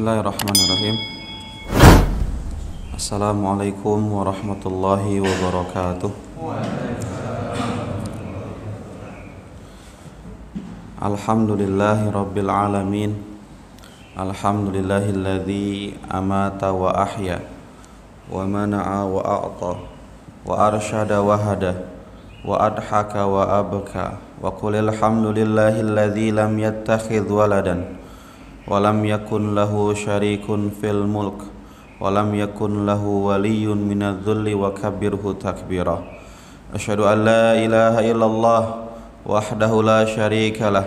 Bismillahirrahmanirrahim. Assalamualaikum warahmatullahi wabarakatuh. Alhamdulillahi rabbil alamin. Alhamdulillahilladzi amata wa ahya wa mana'a wa a'ta wa arsyada wa hada wa adhaka wa abka wa qulil hamdulillahilladzi lam yattakhidh waladan wa lam yakun lahu syarikun fil mulk wa lam yakun lahu waliyyun minadh-dhulli wa kabbirhu takbira. Asyhadu an la ilaha illallah wahdahu la syarika lah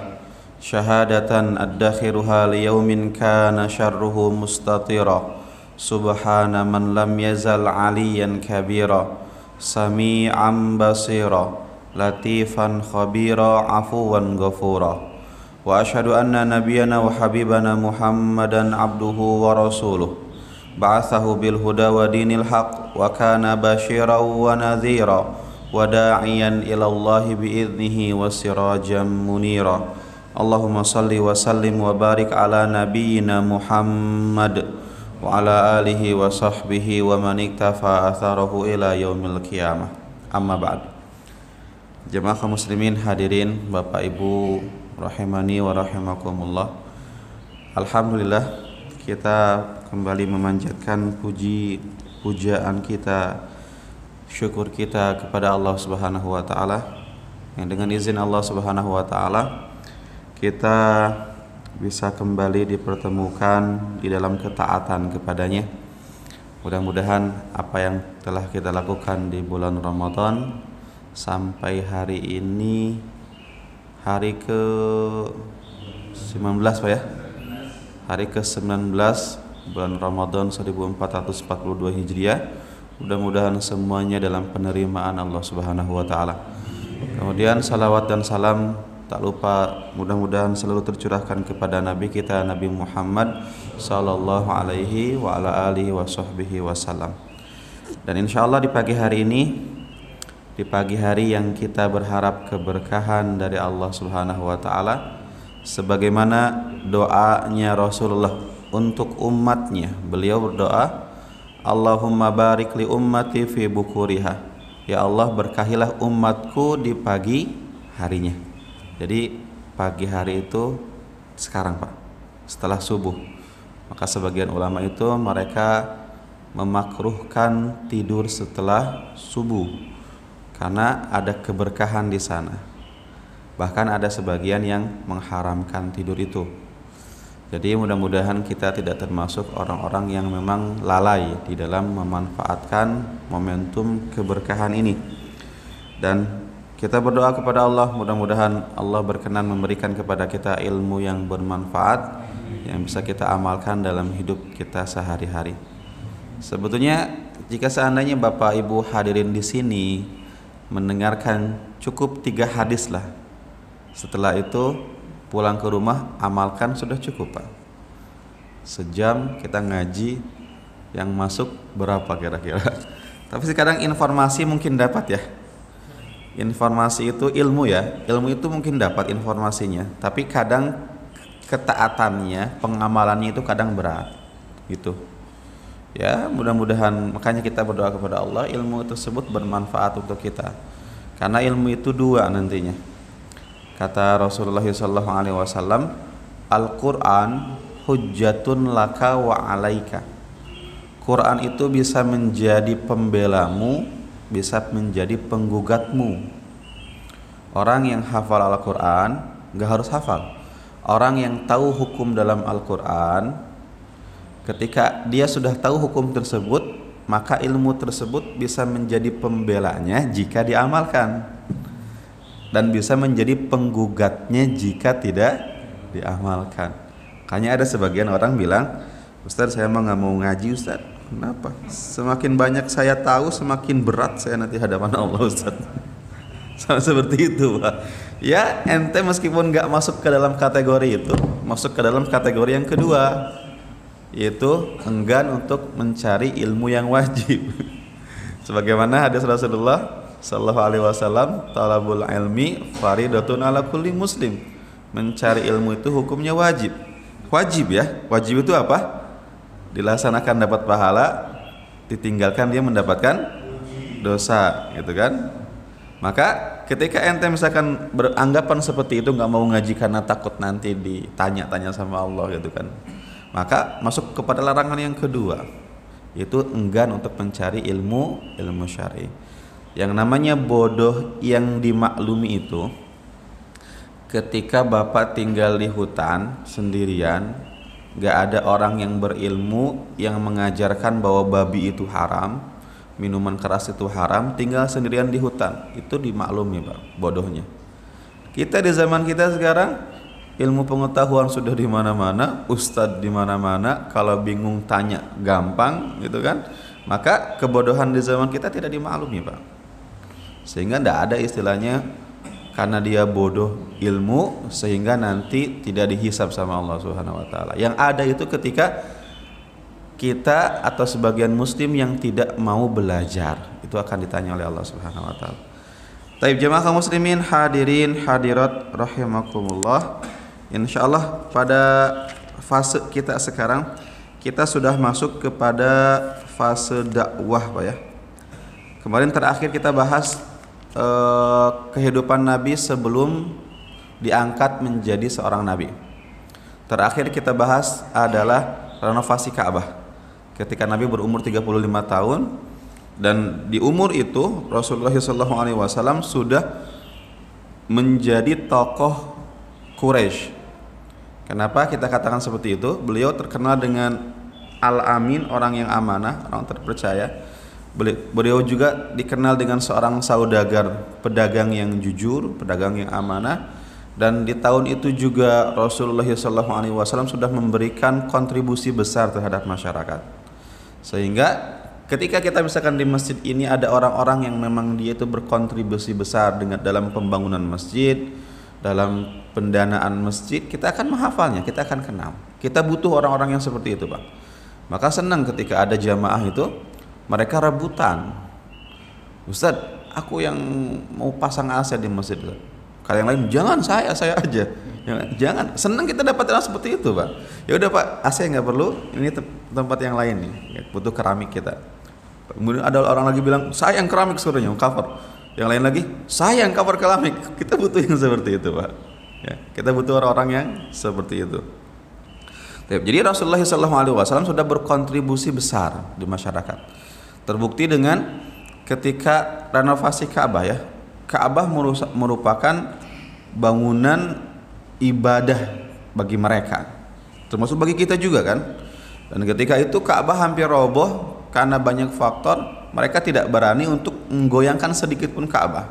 syahadatan addakhiruha liyaumin kana syarruhu mustatira. Subhana man lam yazal aliyan kabira sami'an basira latifan khabira afuwan ghafura. Wa asyhadu anna nabiyyana wa habibana Muhammadan abduhu wa rasuluh ba'athahu bil huda wa dinil haq wa kana basyiran wa nadhira wa da'iyan ila Allah bi idnihi wa sirajan munira. Allahumma salli wa sallim wa barik ala nabiyyina Muhammad wa ala alihi wa sahbihi wa man iktafa atharahu ila yaumil qiyamah. Amma ba'd. Jemaah kaum muslimin hadirin Bapak Ibu rahimani wa rahimakumullah. Alhamdulillah kita kembali memanjatkan pujaan kita, syukur kita kepada Allah Subhanahu wa taala yang dengan izin Allah Subhanahu wa taala kita bisa kembali dipertemukan di dalam ketaatan kepadanya. Mudah-mudahan apa yang telah kita lakukan di bulan Ramadan sampai hari ini hari ke-19 Pak ya? Hari ke-19 bulan Ramadan 1442 Hijriah. Mudah-mudahan semuanya dalam penerimaan Allah Subhanahu wa taala. Kemudian salawat dan salam tak lupa mudah-mudahan selalu tercurahkan kepada Nabi kita Nabi Muhammad sallallahu alaihi wa ala alihi wa sahbihi wasallam. Dan insyaallah di pagi hari ini, di pagi hari yang kita berharap keberkahan dari Allah Subhanahu wa taala, sebagaimana doanya Rasulullah untuk umatnya, beliau berdoa, Allahumma barik li ummati fi bukuriha. Ya Allah, berkahilah umatku di pagi harinya. Jadi pagi hari itu sekarang Pak, setelah subuh. Maka sebagian ulama itu mereka memakruhkan tidur setelah subuh karena ada keberkahan di sana. Bahkan ada sebagian yang mengharamkan tidur itu. Jadi mudah-mudahan kita tidak termasuk orang-orang yang memang lalai di dalam memanfaatkan momentum keberkahan ini. Dan kita berdoa kepada Allah, mudah-mudahan Allah berkenan memberikan kepada kita ilmu yang bermanfaat yang bisa kita amalkan dalam hidup kita sehari-hari. Sebetulnya jika seandainya Bapak Ibu hadirin di sini mendengarkan cukup 3 hadis lah, setelah itu pulang ke rumah amalkan sudah cukup Pak. Sejam kita ngaji, yang masuk berapa kira-kira? Tapi sekarang informasi mungkin dapat ya. Informasi itu ilmu ya, ilmu itu mungkin dapat informasinya, tapi kadang ketaatannya, pengamalannya itu kadang berat gitu ya. Mudah-mudahan makanya kita berdoa kepada Allah ilmu tersebut bermanfaat untuk kita, karena ilmu itu 2 nantinya. Kata Rasulullah SAW, Al-Quran hujjatun laka wa alaika. Quran itu bisa menjadi pembelamu, bisa menjadi penggugatmu. Orang yang hafal Al-Quran gak harus hafal. Orang yang tahu hukum dalam Al-Quran, ketika dia sudah tahu hukum tersebut, maka ilmu tersebut bisa menjadi pembelanya jika diamalkan, dan bisa menjadi penggugatnya jika tidak diamalkan. Makanya ada sebagian orang bilang, Ustaz saya mah gak mau ngaji Ustaz. Kenapa? Semakin banyak saya tahu, semakin berat saya nanti hadapan Allah Ustaz. Sama seperti itu Pak. Ya ente meskipun gak masuk ke dalam kategori itu, masuk ke dalam kategori yang kedua, yaitu enggan untuk mencari ilmu yang wajib. Sebagaimana hadis Rasulullah sallallahu alaihi wasallam, talabul ilmi faridatun ala kulli muslim. Mencari ilmu itu hukumnya wajib. Wajib ya. Wajib itu apa? dilaksanakan dapat pahala, ditinggalkan dia mendapatkan dosa, gitu kan? Maka ketika ente misalkan beranggapan seperti itu, nggak mau ngaji karena takut nanti ditanya-tanya sama Allah, gitu kan? Maka masuk kepada larangan yang kedua, yaitu enggan untuk mencari ilmu syar'i. Yang namanya bodoh yang dimaklumi itu, ketika bapak tinggal di hutan sendirian, gak ada orang yang berilmu yang mengajarkan bahwa babi itu haram, minuman keras itu haram, tinggal sendirian di hutan, itu dimaklumi Pak, bodohnya. Kita di zaman kita sekarang, ilmu pengetahuan sudah di mana-mana, ustadz di mana-mana, kalau bingung tanya gampang, gitu kan? Maka kebodohan di zaman kita tidak dimaklumi Pak. Sehingga tidak ada istilahnya karena dia bodoh ilmu sehingga nanti tidak dihisab sama Allah Subhanahu wa taala. Yang ada itu ketika kita atau sebagian muslim yang tidak mau belajar, itu akan ditanya oleh Allah Subhanahu wa taala. Taib jemaah kaum muslimin hadirin hadirat rahimakumullah. Insyaallah pada fase kita sekarang kita sudah masuk kepada fase dakwah Pak ya. Kemarin terakhir kita bahas kehidupan Nabi sebelum diangkat menjadi seorang Nabi. Terakhir kita bahas adalah renovasi Ka'bah ketika Nabi berumur 35 tahun, dan di umur itu Rasulullah SAW sudah menjadi tokoh Quraisy. Kenapa kita katakan seperti itu? Beliau terkenal dengan Al-Amin, orang yang amanah, orang terpercaya. Beliau juga dikenal dengan seorang saudagar, pedagang yang jujur, pedagang yang amanah. Dan di tahun itu juga Rasulullah SAW sudah memberikan kontribusi besar terhadap masyarakat. Sehingga ketika kita misalkan di masjid ini ada orang-orang yang memang dia itu berkontribusi besar dengan dalam pembangunan masjid, dalam pendanaan masjid, kita akan menghafalnya, kita akan kenal. Kita butuh orang-orang yang seperti itu Pak. Maka senang ketika ada jamaah itu mereka rebutan, Ustaz, aku yang mau pasang AC di masjid. Kalian lain, jangan, saya aja. Jangan. Senang kita dapat orang seperti itu Pak. Ya udah Pak, AC nggak perlu. Ini tempat yang lain nih. Butuh keramik kita. Kemudian ada orang lagi bilang, saya yang keramik suruhnya, cover. Yang lain lagi, saya yang cover keramik. Kita butuh yang seperti itu Pak. Ya, kita butuh orang-orang yang seperti itu. Jadi Rasulullah SAW sudah berkontribusi besar di masyarakat. Terbukti dengan ketika renovasi Ka'bah ya. Ka'bah merupakan bangunan ibadah bagi mereka, termasuk bagi kita juga kan. Dan ketika itu Ka'bah hampir roboh karena banyak faktor. Mereka tidak berani untuk menggoyangkan sedikit pun Ka'bah,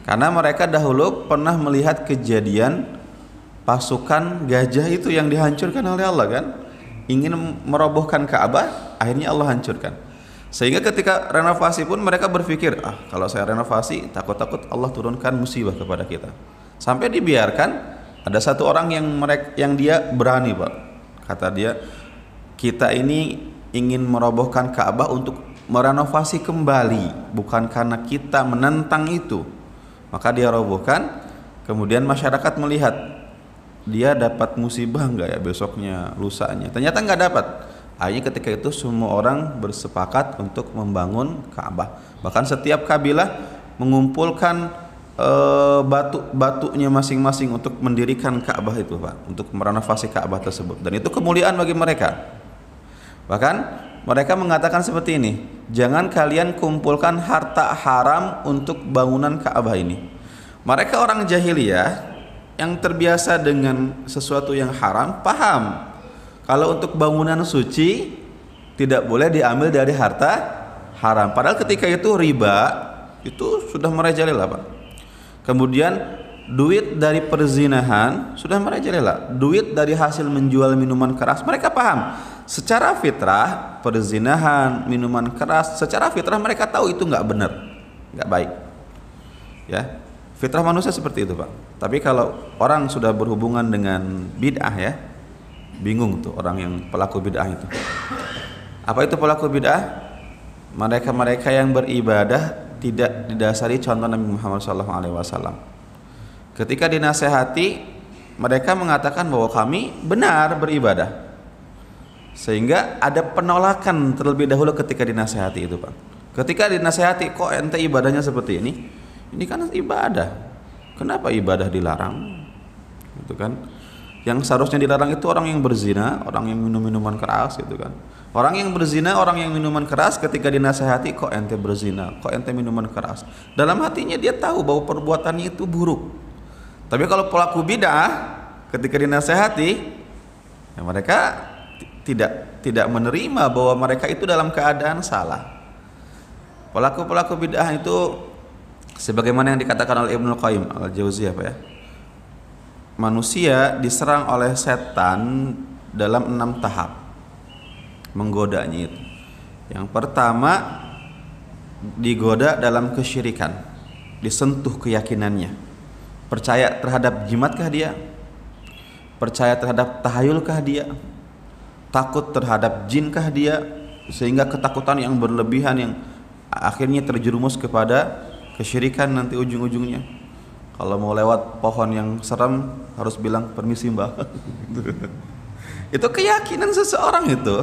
karena mereka dahulu pernah melihat kejadian pasukan gajah itu yang dihancurkan oleh Allah kan, ingin merobohkan Ka'bah, akhirnya Allah hancurkan. Sehingga ketika renovasi pun mereka berpikir, kalau saya renovasi takut-takut Allah turunkan musibah kepada kita. Sampai dibiarkan ada satu orang yang dia berani Pak. Kata dia, kita ini ingin merobohkan Ka'bah untuk merenovasi kembali, bukan karena kita menentang itu. Maka dia robohkan. Kemudian masyarakat melihat dia dapat musibah enggak ya besoknya, lusanya. Ternyata enggak dapat. Akhirnya ketika itu semua orang bersepakat untuk membangun Ka'bah. Bahkan setiap kabilah mengumpulkan batu-batunya masing-masing untuk mendirikan Ka'bah itu Pak, untuk merenovasi Ka'bah tersebut. Dan itu kemuliaan bagi mereka. Bahkan mereka mengatakan seperti ini, jangan kalian kumpulkan harta haram untuk bangunan Ka'bah ini. Mereka orang jahiliyah yang terbiasa dengan sesuatu yang haram, paham kalau untuk bangunan suci tidak boleh diambil dari harta haram. Padahal ketika itu riba itu sudah merajalela Pak. Kemudian duit dari perzinahan sudah merajalela. Duit dari hasil menjual minuman keras, mereka paham. Secara fitrah perzinahan, minuman keras, secara fitrah mereka tahu itu nggak benar, nggak baik. Ya, fitrah manusia seperti itu Pak. Tapi kalau orang sudah berhubungan dengan bid'ah ya, bingung tuh orang yang pelaku bid'ah itu. Apa itu pelaku bid'ah? Mereka yang beribadah tidak didasari contoh Nabi Muhammad SAW. Ketika dinasehati, mereka mengatakan bahwa kami benar beribadah. Sehingga ada penolakan terlebih dahulu ketika dinasehati itu, Pak. Ketika dinasehati, kok ente ibadahnya seperti ini? Ini kan ibadah. Kenapa ibadah dilarang? Gitu kan? Yang seharusnya dilarang itu orang yang berzina, orang yang minum minuman keras, gitu kan. Orang yang berzina, orang yang minuman keras, ketika dinasehati, kok ente berzina, kok ente minuman keras. Dalam hatinya dia tahu bahwa perbuatannya itu buruk. Tapi kalau pelaku bid'ah, ketika dinasehati, ya mereka tidak menerima bahwa mereka itu dalam keadaan salah. Pelaku-pelaku bid'ah itu sebagaimana yang dikatakan oleh Ibnu Qayyim al-Jauziyah, Pak ya. Manusia diserang oleh setan dalam 6 tahap menggodanya itu. Yang pertama, digoda dalam kesyirikan, disentuh keyakinannya. Percaya terhadap jimatkah dia? Percaya terhadap tahayulkah dia? Takut terhadap jinkah dia, sehingga ketakutan yang berlebihan yang akhirnya terjerumus kepada kesyirikan nanti ujung-ujungnya. Kalau mau lewat pohon yang serem harus bilang permisi Mbak. Itu keyakinan seseorang itu.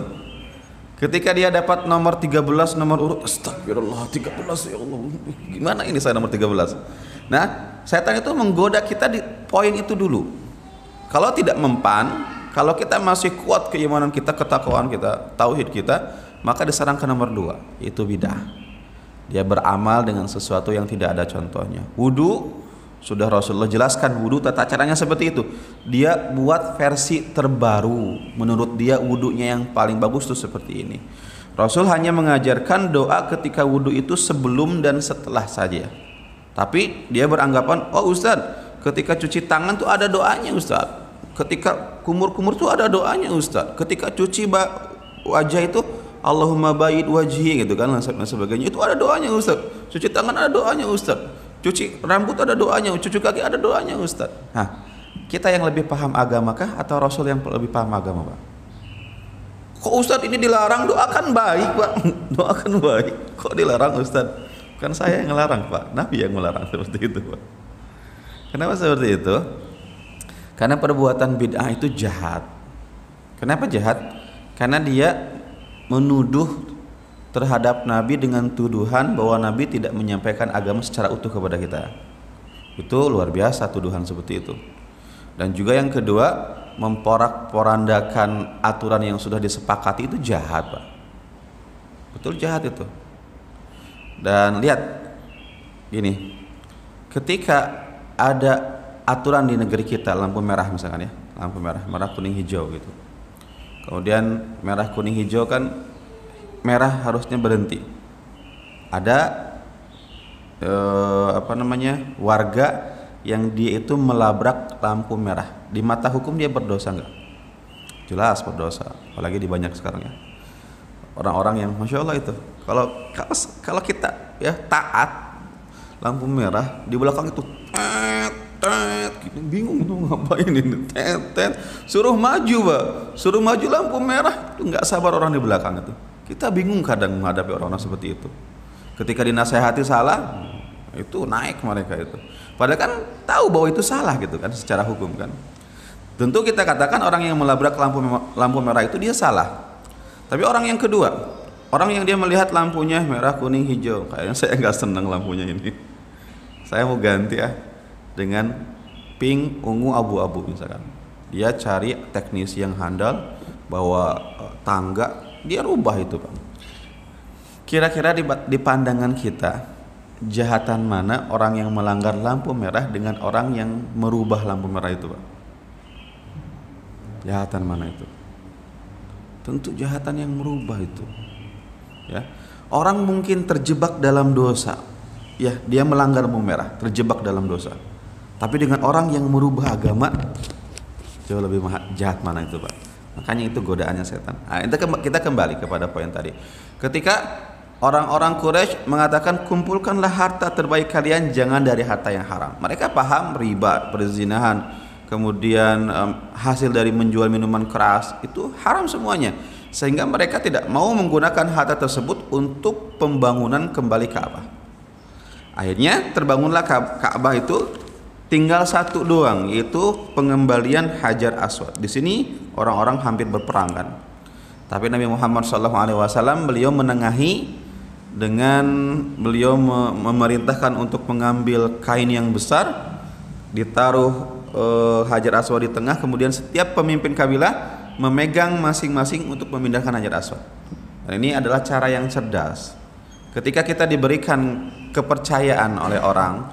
Ketika dia dapat nomor 13, nomor urut, astagfirullah 13 ya Allah. Gimana ini saya nomor 13? Nah, setan itu menggoda kita di poin itu dulu. Kalau tidak mempan, kalau kita masih kuat keimanan kita, ketakwaan kita, tauhid kita, maka diserang ke nomor 2, yaitu bidah. Dia beramal dengan sesuatu yang tidak ada contohnya. Wudu, sudah Rasulullah jelaskan wudu tata caranya seperti itu. Dia buat versi terbaru. Menurut dia wudunya yang paling bagus itu seperti ini. Rasul hanya mengajarkan doa ketika wudu itu sebelum dan setelah saja. Tapi dia beranggapan, oh Ustaz, ketika cuci tangan tuh ada doanya Ustaz. Ketika kumur-kumur tuh ada doanya Ustaz. Ketika cuci wajah itu Allahumma ba'id wajhi gitu kan, dan sebagainya, itu ada doanya Ustaz. Cuci tangan ada doanya Ustaz. Cuci rambut ada doanya, cuci kaki ada doanya Ustaz. Nah, kita yang lebih paham agamakah atau Rasul yang lebih paham agama, Pak? Kok Ustaz ini dilarang? Doakan baik, Pak. Doakan baik. Kok dilarang Ustaz? Bukan saya yang melarang, Pak. Nabi yang melarang seperti itu, Pak. Kenapa seperti itu? Karena perbuatan bid'ah itu jahat. Kenapa jahat? Karena dia menuduh terhadap Nabi dengan tuduhan bahwa Nabi tidak menyampaikan agama secara utuh kepada kita. Itu luar biasa tuduhan seperti itu. Dan juga yang kedua, memporak-porandakan aturan yang sudah disepakati itu jahat, Pak. Betul jahat itu. Dan lihat gini, ketika ada aturan di negeri kita, lampu merah misalkan ya, lampu merah, merah kuning hijau gitu. Kemudian merah kuning hijau kan, merah harusnya berhenti. Ada warga yang dia itu melabrak lampu merah. Di mata hukum dia berdosa enggak? Jelas berdosa. Apalagi di banyak sekarang ya. Orang-orang yang masya Allah itu. Kalau kita ya taat, lampu merah di belakang itu bingung tuh ngapain ini, suruh maju, Pak, suruh maju lampu merah, itu nggak sabar orang di belakang itu. Kita bingung kadang menghadapi orang-orang seperti itu. Ketika dinasehati salah, itu naik mereka itu. Padahal kan tahu bahwa itu salah gitu kan, secara hukum kan. Tentu kita katakan orang yang melabrak lampu merah itu dia salah. Tapi orang yang kedua, orang yang dia melihat lampunya merah, kuning, hijau, kayaknya saya nggak senang lampunya ini. Saya mau ganti ya dengan pink, ungu, abu-abu misalkan. Dia cari teknisi yang handal, bawa tangga, dia rubah itu, Pak. Kira-kira di pandangan kita, jahatan mana orang yang melanggar lampu merah dengan orang yang merubah lampu merah itu, Pak? Jahatan mana itu? Tentu jahatan yang merubah itu. Ya. Orang mungkin terjebak dalam dosa. Ya, dia melanggar lampu merah, terjebak dalam dosa. Tapi dengan orang yang merubah agama, jauh lebih jahat mana itu, Pak? Makanya itu godaannya setan. Nah, kita kembali kepada poin tadi. Ketika orang-orang Quraisy mengatakan kumpulkanlah harta terbaik kalian, jangan dari harta yang haram. Mereka paham riba, perzinahan, kemudian hasil dari menjual minuman keras itu haram semuanya. Sehingga mereka tidak mau menggunakan harta tersebut untuk pembangunan kembali Ka'bah. Akhirnya terbangunlah Ka'bah itu. Tinggal satu doang, yaitu pengembalian Hajar Aswad. Di sini orang-orang hampir berperang kan. Tapi Nabi Muhammad SAW beliau menengahi dengan beliau memerintahkan untuk mengambil kain yang besar, ditaruh Hajar Aswad di tengah, kemudian setiap pemimpin kabilah memegang masing-masing untuk memindahkan Hajar Aswad. Dan ini adalah cara yang cerdas. Ketika kita diberikan kepercayaan oleh orang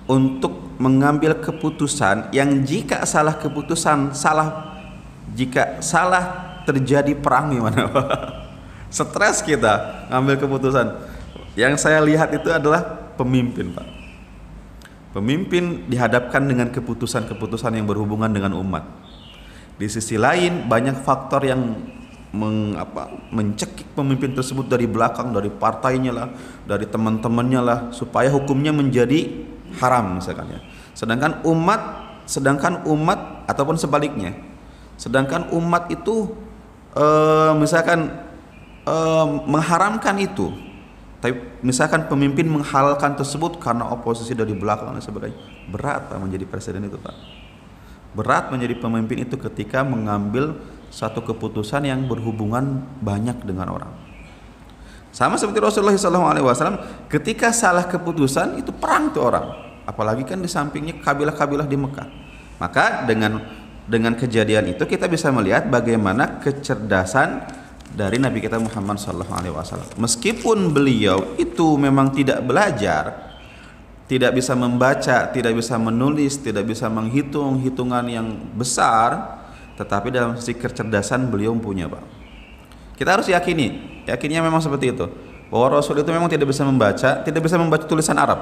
untuk mengambil keputusan yang jika salah keputusan, jika salah terjadi perang gimana Pak? Stres kita ngambil keputusan. Yang saya lihat itu adalah pemimpin Pak. Pemimpin dihadapkan dengan keputusan-keputusan yang berhubungan dengan umat. Di sisi lain banyak faktor yang mencekik pemimpin tersebut dari belakang, dari partainya lah, dari teman-temannya lah, supaya hukumnya menjadi haram misalkan ya. Sedangkan umat ataupun sebaliknya, sedangkan umat itu mengharamkan itu, tapi misalkan pemimpin menghalalkan tersebut karena oposisi dari belakang dan sebagainya, berat Pak menjadi presiden itu Pak. Berat menjadi pemimpin itu ketika mengambil satu keputusan yang berhubungan banyak dengan orang. Sama seperti Rasulullah SAW, ketika salah keputusan itu perang tuh orang. Apalagi kan di sampingnya kabilah-kabilah di Mekah. Maka dengan kejadian itu kita bisa melihat bagaimana kecerdasan dari Nabi kita Muhammad SAW. Meskipun beliau itu memang tidak belajar, tidak bisa membaca, tidak bisa menulis, tidak bisa menghitung hitungan yang besar, tetapi dalam sisi kecerdasan beliau punya Pak. Kita harus yakinnya memang seperti itu, bahwa Rasul itu memang tidak bisa membaca tulisan Arab,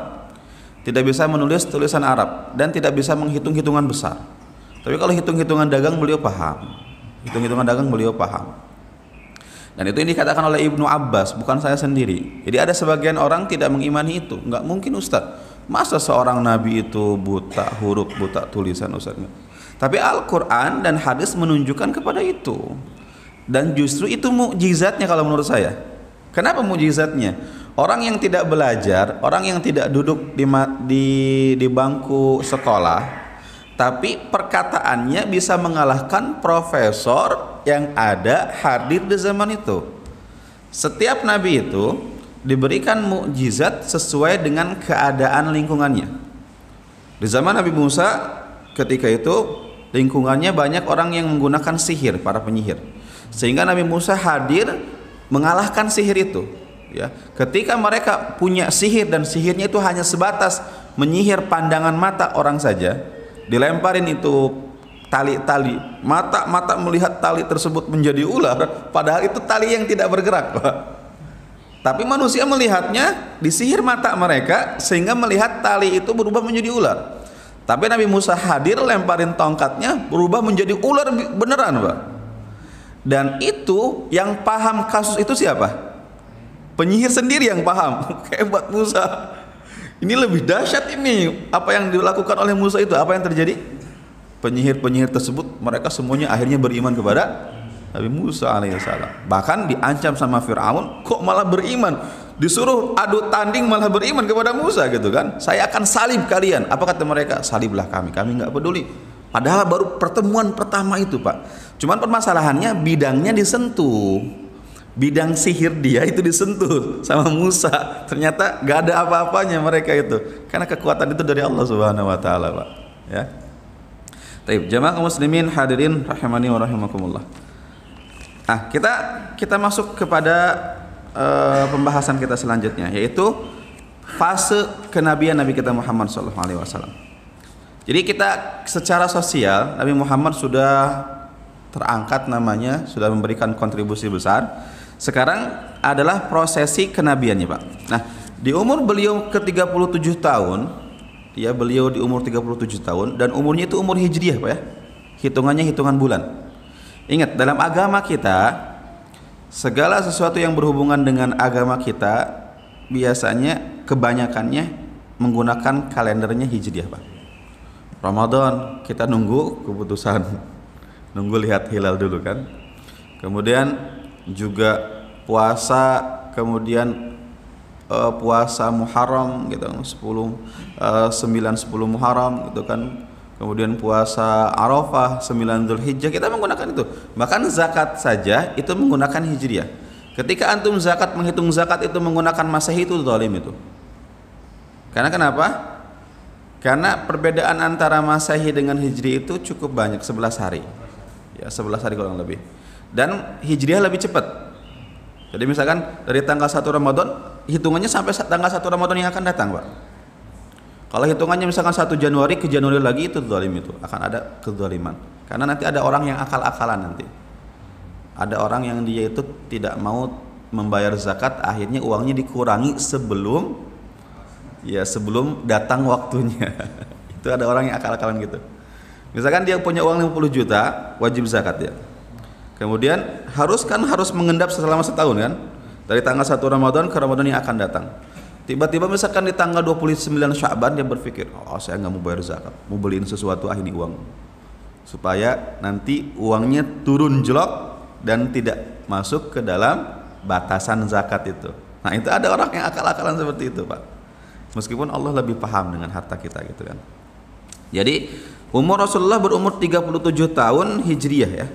tidak bisa menulis tulisan Arab, dan tidak bisa menghitung hitungan besar. Tapi kalau hitung-hitungan dagang beliau paham, dan itu yang dikatakan oleh Ibnu Abbas, bukan saya sendiri. Jadi ada sebagian orang tidak mengimani itu. Enggak mungkin Ustaz, masa seorang nabi itu buta huruf, buta tulisan Ustaz? Tapi Al-Quran dan hadis menunjukkan kepada itu. Dan justru itu mukjizatnya kalau menurut saya. Kenapa mukjizatnya? Orang yang tidak belajar, orang yang tidak duduk di bangku sekolah, tapi perkataannya bisa mengalahkan profesor yang ada hadir di zaman itu. Setiap nabi itu diberikan mukjizat sesuai dengan keadaan lingkungannya. Di zaman Nabi Musa ketika itu lingkungannya banyak orang yang menggunakan sihir, para penyihir, sehingga Nabi Musa hadir mengalahkan sihir itu ya. Ketika mereka punya sihir dan sihirnya itu hanya sebatas menyihir pandangan mata orang saja, dilemparin itu tali-tali, mata melihat tali tersebut menjadi ular, padahal itu tali yang tidak bergerak Pak. Tapi manusia melihatnya, disihir mata mereka sehingga melihat tali itu berubah menjadi ular. Tapi Nabi Musa hadir, lemparin tongkatnya, berubah menjadi ular beneran Pak. Dan itu yang paham kasus itu siapa? Penyihir sendiri yang paham. Hebat Musa. Ini lebih dahsyat ini. Apa yang dilakukan oleh Musa itu, apa yang terjadi? Penyihir-penyihir tersebut, mereka semuanya akhirnya beriman kepada Nabi Musa alaihissalam. Bahkan diancam sama Fir'aun, kok malah beriman? Disuruh adu tanding malah beriman kepada Musa gitu kan. Saya akan salib kalian. Apa kata mereka? Saliblah kami nggak peduli. Padahal baru pertemuan pertama itu Pak. Cuman permasalahannya bidangnya disentuh. Bidang sihir dia itu disentuh sama Musa. Ternyata nggak ada apa-apanya mereka itu. Karena kekuatan itu dari Allah Subhanahu Wa Taala Pak. Ya. Baik, jamaah kaum muslimin hadirin rahimani wa rahimakumullah. Nah, kita masuk kepada pembahasan kita selanjutnya, yaitu fase kenabian Nabi kita Muhammad SAW. Jadi kita secara sosial Nabi Muhammad sudah terangkat namanya, sudah memberikan kontribusi besar. Sekarang adalah prosesi kenabiannya Pak. Nah, di umur beliau ke-37 tahun, ya beliau di umur 37 tahun dan umurnya itu umur hijriah Pak ya. Hitungannya hitungan bulan. Ingat, dalam agama kita segala sesuatu yang berhubungan dengan agama kita biasanya kebanyakannya menggunakan kalendernya hijriah Pak. Ramadan kita nunggu keputusan, nunggu lihat hilal dulu kan. Kemudian juga puasa, kemudian puasa Muharram gitu, 9-10 Muharram gitu kan. kemudian puasa Arafah, 9 Dzulhijjah, kita menggunakan itu. Bahkan zakat saja itu menggunakan Hijriah. Ketika antum zakat, menghitung zakat itu menggunakan Masehi, itu zalim itu. Karena kenapa? Karena perbedaan antara Masehi dengan Hijri itu cukup banyak, 11 hari. Ya, 11 hari kurang lebih. Dan Hijriah lebih cepat. Jadi misalkan dari tanggal 1 Ramadan, hitungannya sampai tanggal 1 Ramadan yang akan datang, Pak. Kalau hitungannya misalkan 1 Januari ke Januari lagi, itu zalim, itu akan ada kezaliman. Karena nanti ada orang yang akal-akalan nanti. Ada orang yang dia itu tidak mau membayar zakat, akhirnya uangnya dikurangi sebelum datang waktunya. Itu ada orang yang akal-akalan gitu. Misalkan dia punya uang 50 juta, wajib zakat ya. Kemudian harus mengendap selama setahun kan? Dari tanggal 1 Ramadan ke Ramadan yang akan datang. Tiba-tiba misalkan di tanggal 29 Sya'ban dia berpikir, oh saya nggak mau bayar zakat, mau beliin sesuatu ini uang, supaya nanti uangnya turun jelek dan tidak masuk ke dalam batasan zakat itu. Nah itu ada orang yang akal-akalan seperti itu, Pak. Meskipun Allah lebih paham dengan harta kita gitu kan. Jadi umur Rasulullah berumur 37 tahun Hijriyah ya.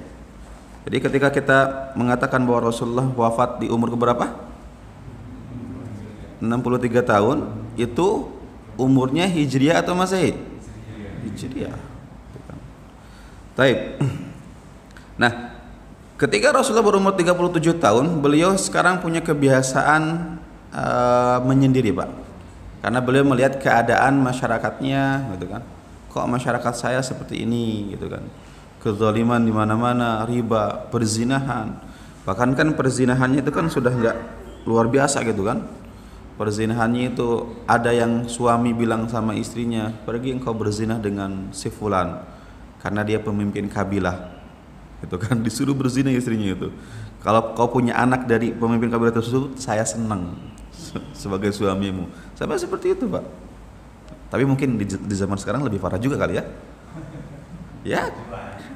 Jadi ketika kita mengatakan bahwa Rasulullah wafat di umur keberapa? 63 tahun, itu umurnya Hijriyah atau Masehi? Hijriyah. Taib. Nah, ketika Rasulullah berumur 37 tahun, beliau sekarang punya kebiasaan menyendiri, Pak. Karena beliau melihat keadaan masyarakatnya, gitu kan. Kok masyarakat saya seperti ini, gitu kan. Kezaliman di mana-mana, riba, perzinahan. Bahkan kan perzinahannya itu kan sudah enggak luar biasa gitu kan. Perzinahannya itu ada yang suami bilang sama istrinya, pergi engkau berzinah dengan si fulan karena dia pemimpin kabilah. Itu kan disuruh berzinah istrinya itu. Kalau kau punya anak dari pemimpin kabilah tersebut, saya senang sebagai suamimu. Sampai seperti itu, Pak. Tapi mungkin di zaman sekarang lebih parah juga kali ya. Ya.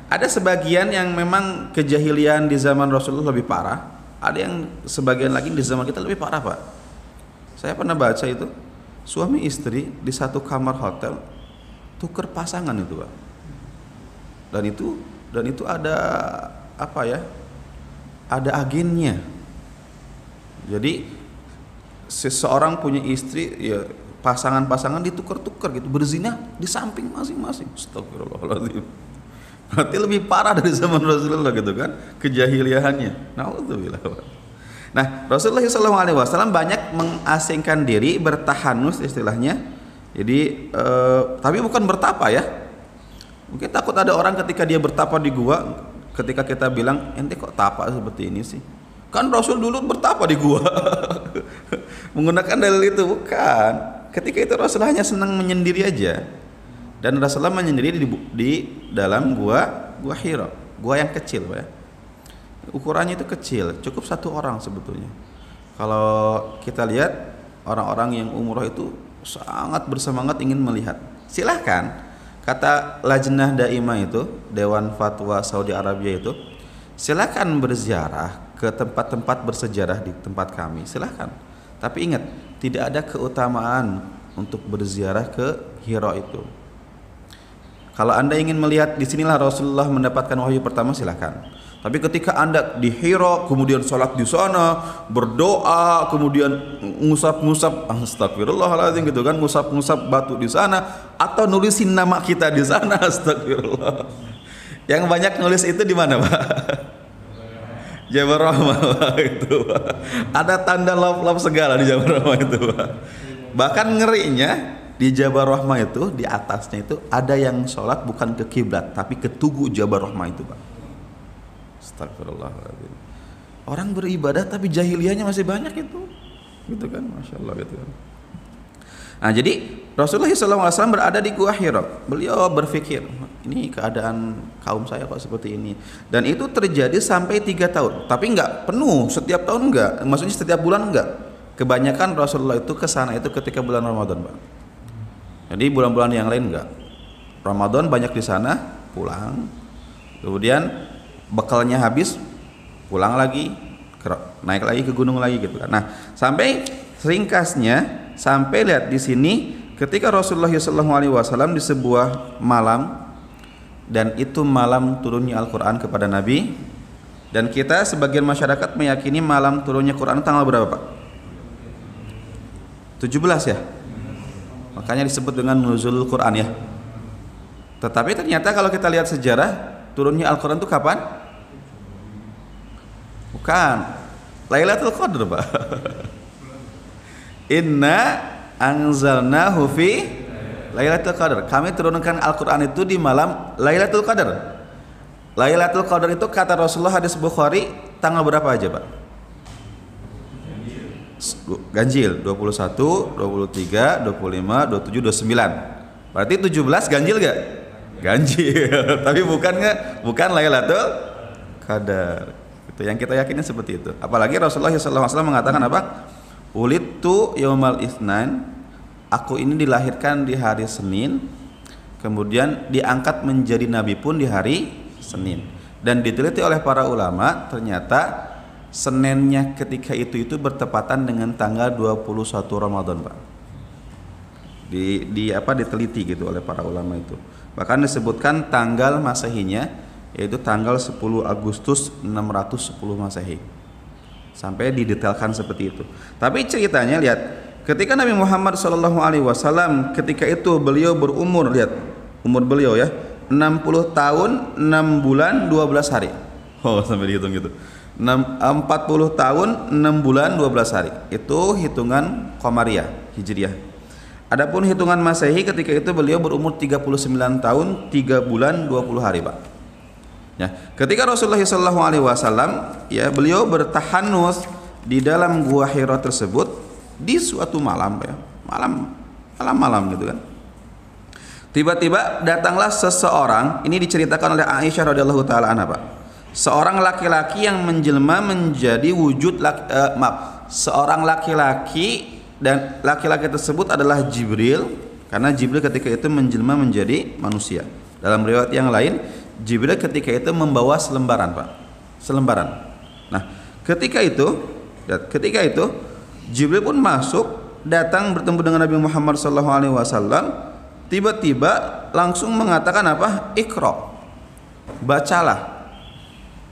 Ada sebagian yang memang kejahilian di zaman Rasulullah lebih parah. Ada yang sebagian lagi di zaman kita lebih parah, Pak. Saya pernah baca itu, suami istri di satu kamar hotel tuker pasangan itu, Pak. Dan itu ada apa ya? Ada agennya. Jadi seseorang punya istri, ya pasangan-pasangan ditukar-tukar gitu, berzina di samping masing-masing. Astagfirullahaladzim. Berarti lebih parah dari zaman Rasulullah gitu kan, kejahiliahannya. Nauzubillah. Nah, Rasulullah SAW banyak mengasingkan diri, bertahanus istilahnya. Jadi, tapi bukan bertapa ya. Mungkin takut ada orang ketika dia bertapa di gua, ketika kita bilang, ente kok tapa seperti ini sih? Kan Rasul dulu bertapa di gua. Menggunakan dalil itu bukan. Ketika itu Rasulullah hanya senang menyendiri aja. Dan Rasulullah menyendiri di dalam gua Hira, gua yang kecil, Pak ya. Ukurannya itu kecil, cukup 1 orang sebetulnya. Kalau kita lihat orang-orang yang umroh itu sangat bersemangat ingin melihat, silahkan. Kata Lajnah Daimah itu, Dewan Fatwa Saudi Arabia itu, silahkan berziarah ke tempat-tempat bersejarah di tempat kami, silahkan. Tapi ingat, tidak ada keutamaan untuk berziarah ke Hira itu. Kalau Anda ingin melihat di sinilah Rasulullah mendapatkan wahyu pertama, silahkan. Tapi ketika Anda di Hira, kemudian sholat di sana, berdoa, kemudian ngusap-ngusap, astagfirullahaladzim gitu kan, ngusap-ngusap batu di sana, atau nulisin nama kita di sana, astagfirullah. Yang banyak nulis itu di mana, Pak? Jabal Rahmah, itu, Pak. Ada tanda love segala di Jabal Rahmah itu, Pak. Bahkan ngerinya di Jabal Rahmah itu, di atasnya itu ada yang sholat bukan ke kiblat, tapi ke tugu Jabal Rahmah itu, Pak. Astagfirullahaladzim. Orang beribadah tapi jahiliyahnya masih banyak itu, gitu kan, masya Allah gitu kan. Nah jadi Rasulullah SAW berada di Gua Hira. Beliau berpikir, ini keadaan kaum saya kok seperti ini. Dan itu terjadi sampai 3 tahun. Tapi enggak penuh setiap tahun, enggak. Maksudnya setiap bulan enggak. Kebanyakan Rasulullah itu kesana itu ketika bulan Ramadan, Pak. Jadi bulan-bulan yang lain enggak. Ramadan banyak di sana, pulang. Kemudian bekalnya habis, pulang lagi, naik lagi ke gunung lagi gitu kan. Nah, sampai ringkasnya, sampai lihat di sini ketika Rasulullah SAW di sebuah malam, dan itu malam turunnya Al-Quran kepada Nabi, dan kita sebagian masyarakat meyakini malam turunnya Quran tanggal berapa Pak? 17 ya? Makanya disebut dengan nuzulul Quran ya. Tetapi ternyata kalau kita lihat sejarah turunnya Al-Quran itu kapan? Bukan Lailatul Qadar Pak. Inna anzalnahu fi Lailatul Qadar. Kami turunkan Al-Quran itu di malam Lailatul Qadar. Lailatul Qadar itu kata Rasulullah hadis Bukhari tanggal berapa aja Pak? Ganjil 21, 23, 25, 27, 29. Berarti 17 ganjil gak? Ganjil. Tapi bukan Lailatul Qadar. Itu yang kita yakini seperti itu. Apalagi Rasulullah SAW mengatakan apa? Ulidtu yaumal itsnain. Aku ini dilahirkan di hari Senin, kemudian diangkat menjadi nabi pun di hari Senin. Dan diteliti oleh para ulama, ternyata Seninnya ketika itu bertepatan dengan tanggal 21 Ramadan Pak. Diteliti gitu oleh para ulama itu. Bahkan disebutkan tanggal Masehinya yaitu tanggal 10 Agustus 610 Masehi. Sampai didetailkan seperti itu. Tapi ceritanya lihat, ketika Nabi Muhammad SAW ketika itu beliau berumur, lihat umur beliau ya, 60 tahun 6 bulan 12 hari. Oh, sampai dihitung gitu. 40 tahun 6 bulan 12 hari. Itu hitungan Qamariyah, Hijriyah. Adapun hitungan Masehi ketika itu beliau berumur 39 tahun 3 bulan 20 hari, Pak. Ya, ketika Rasulullah SAW ya beliau bertahanus di dalam gua Hira tersebut di suatu malam ya, malam gitu kan. Tiba-tiba datanglah seseorang, ini diceritakan oleh Aisyah radhiyallahu taala anha, Pak. Seorang laki-laki yang menjelma menjadi wujud seorang laki-laki, dan laki-laki tersebut adalah Jibril, karena Jibril ketika itu menjelma menjadi manusia. Dalam riwayat yang lain, Jibril ketika itu membawa selembaran, Pak. Selembaran. Nah, ketika itu Jibril pun masuk, datang bertemu dengan Nabi Muhammad SAW. Tiba-tiba langsung mengatakan apa? Iqra. Bacalah.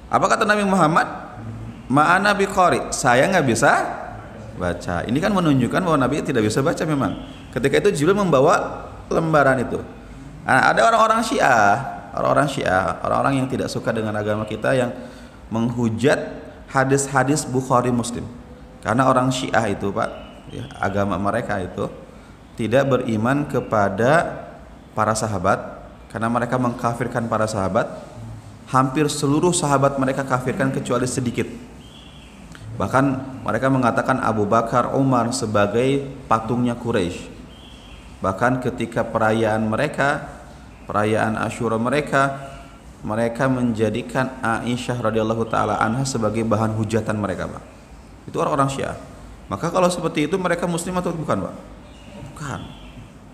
Apa kata Nabi Muhammad? Ma'ana biqari. Saya nggak bisa baca. Ini kan menunjukkan bahwa Nabi tidak bisa baca memang. Ketika itu Jibril membawa lembaran itu. Nah, ada orang-orang Syiah, orang-orang yang tidak suka dengan agama kita yang menghujat hadis-hadis Bukhari Muslim. Karena orang Syiah itu, Pak, ya, agama mereka itu tidak beriman kepada para sahabat, karena mereka mengkafirkan para sahabat. Hampir seluruh sahabat mereka kafirkan kecuali sedikit. Bahkan mereka mengatakan Abu Bakar, Umar sebagai patungnya Quraisy. Bahkan ketika perayaan Asyura mereka menjadikan Aisyah radhiyallahu taala anha sebagai bahan hujatan mereka, Pak. Itu orang-orang Syiah. Maka kalau seperti itu mereka muslim atau bukan, Pak? Bukan.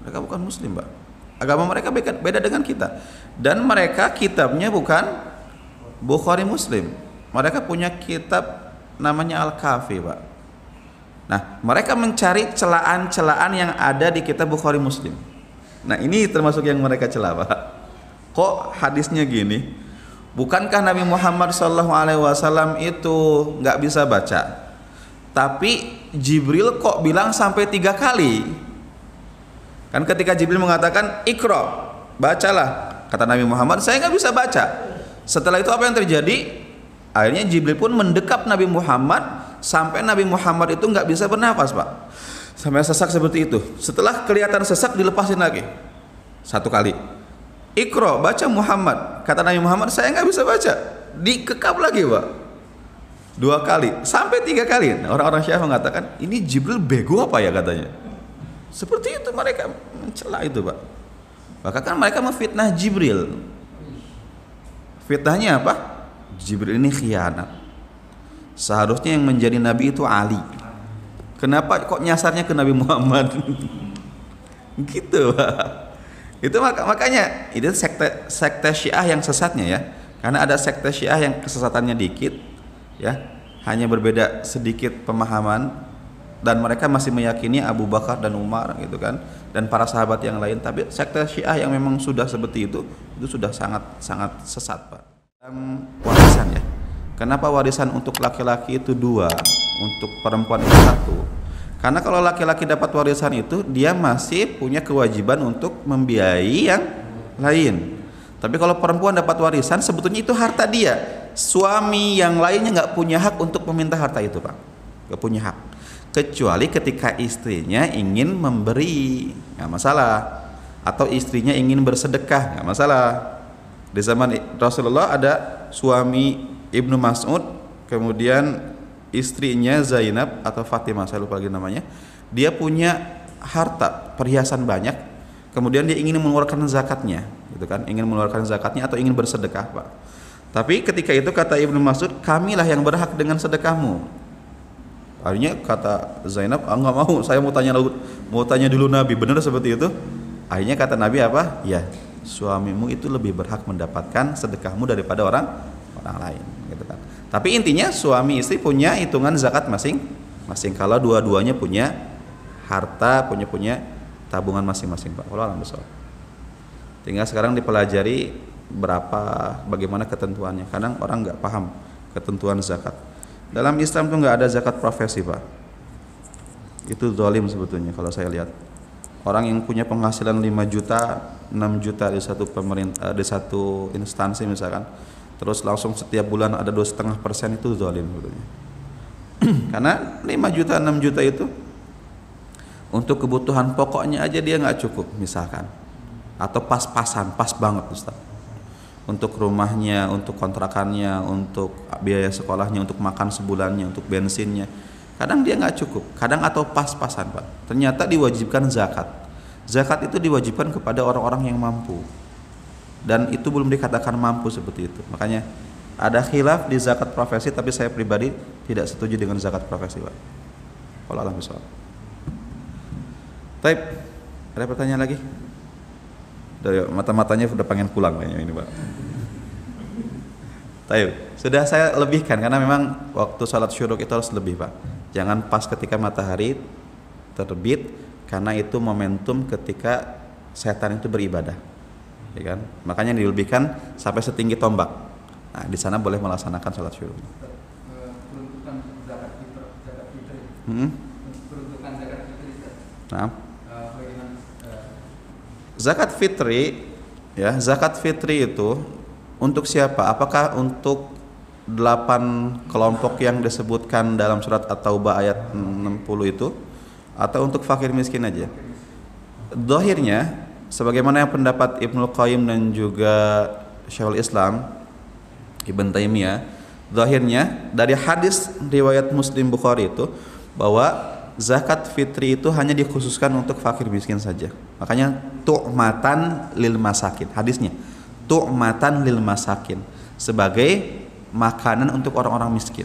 Mereka bukan muslim, Pak. Agama mereka beda dengan kita. Dan mereka kitabnya bukan Bukhari Muslim. Mereka punya kitab namanya Al-Kafi, Pak. Nah, mereka mencari celaan-celaan yang ada di kitab Bukhari Muslim. Nah, ini termasuk yang mereka cela, Pak. Kok hadisnya gini? Bukankah Nabi Muhammad SAW itu nggak bisa baca? Tapi Jibril kok bilang sampai 3 kali? Kan ketika Jibril mengatakan Iqra, bacalah, kata Nabi Muhammad, saya nggak bisa baca. Setelah itu apa yang terjadi? Akhirnya Jibril pun mendekap Nabi Muhammad sampai Nabi Muhammad itu nggak bisa bernafas, Pak. Sampai sesak seperti itu. Setelah kelihatan sesak dilepasin lagi 1 kali. Iqra, baca Muhammad, kata Nabi Muhammad, saya nggak bisa baca. Dikekap lagi, Pak. 2 kali sampai 3 kali. Nah, orang-orang Syiah mengatakan ini Jibril bego apa ya, katanya. Seperti itu mereka mencela itu, Pak. Bahkan mereka memfitnah Jibril. Fitnahnya apa? Jibril ini khianat. Seharusnya yang menjadi nabi itu Ali. Kenapa kok nyasarnya ke Nabi Muhammad? Gitu, Pak. Itu makanya itu sekte Syiah yang sesatnya ya. Karena ada sekte Syiah yang kesesatannya dikit ya, hanya berbeda sedikit pemahaman. dan mereka masih meyakini Abu Bakar dan Umar gitu kan, dan para sahabat yang lain. Tapi sekte Syiah yang memang sudah seperti itu sudah sangat sesat, Pak. Warisan ya. Kenapa warisan untuk laki-laki itu 2, untuk perempuan itu 1? Karena kalau laki-laki dapat warisan itu, dia masih punya kewajiban untuk membiayai yang lain. Tapi kalau perempuan dapat warisan, sebetulnya itu harta dia. Suami yang lainnya nggak punya hak untuk meminta harta itu, Pak. Nggak punya hak. Kecuali ketika istrinya ingin memberi, nggak masalah. Atau istrinya ingin bersedekah, nggak masalah. Di zaman Rasulullah ada suami Ibnu Mas'ud, kemudian istrinya Zainab atau Fatimah, saya lupa lagi namanya. Dia punya harta, perhiasan banyak, kemudian dia ingin mengeluarkan zakatnya, gitu kan? Ingin mengeluarkan zakatnya atau ingin bersedekah, Pak. Tapi ketika itu kata Ibnu Mas'ud, kamilah yang berhak dengan sedekahmu. Akhirnya kata Zainab, nggak mau, saya mau tanya dulu Nabi, benar seperti itu? Akhirnya kata Nabi apa? Ya, suamimu itu lebih berhak mendapatkan sedekahmu daripada orang lain, gitu kan. Tapi intinya suami istri punya hitungan zakat masing-masing. Kalau dua-duanya punya harta, punya tabungan masing-masing, Pak. Wallahu a'lam bishawab. Tinggal sekarang dipelajari bagaimana ketentuannya. Kadang orang nggak paham ketentuan zakat. Dalam Islam tuh nggak ada zakat profesi, Pak. Itu zalim sebetulnya kalau saya lihat. Orang yang punya penghasilan 5 juta, 6 juta di satu pemerintah, di satu instansi misalkan, terus langsung setiap bulan ada 2,5% itu zalim sebetulnya. Karena 5 juta, 6 juta itu untuk kebutuhan pokoknya aja dia nggak cukup misalkan, atau pas-pasan, pas banget Ustaz. Untuk rumahnya, untuk kontrakannya, untuk biaya sekolahnya, untuk makan sebulannya, untuk bensinnya. Kadang dia nggak cukup, kadang atau pas-pasan, Pak. Ternyata diwajibkan zakat. Zakat itu diwajibkan kepada orang-orang yang mampu. Dan itu belum dikatakan mampu seperti itu. Makanya ada khilaf di zakat profesi, tapi saya pribadi tidak setuju dengan zakat profesi, Pak. Wallahu a'lam bishawab. Baik, ada pertanyaan lagi? Dari mata-matanya sudah pengen pulang kayaknya ini, Pak. Baik, sudah saya lebihkan karena memang waktu salat syuruk itu harus lebih, Pak. Jangan pas ketika matahari terbit, karena itu momentum ketika setan itu beribadah, ya kan? Makanya dilebihkan sampai setinggi tombak. Nah, di sana boleh melaksanakan salat syuruk. Peruntukan zakat fitri. Peruntukan zakat fitri. Nah, zakat fitri, ya, zakat fitri itu untuk siapa? Apakah untuk 8 kelompok yang disebutkan dalam surat At-Taubah ayat 60 itu, atau untuk fakir miskin aja? Zahirnya sebagaimana yang pendapat Ibnu Qayyim dan juga Syekhul Islam Ibn Taimiyah, zahirnya dari hadis riwayat Muslim Bukhari itu bahwa zakat fitri itu hanya dikhususkan untuk fakir miskin saja. Makanya tu'matan lil masakin, hadisnya tu'matan lil masakin, sebagai makanan untuk orang-orang miskin.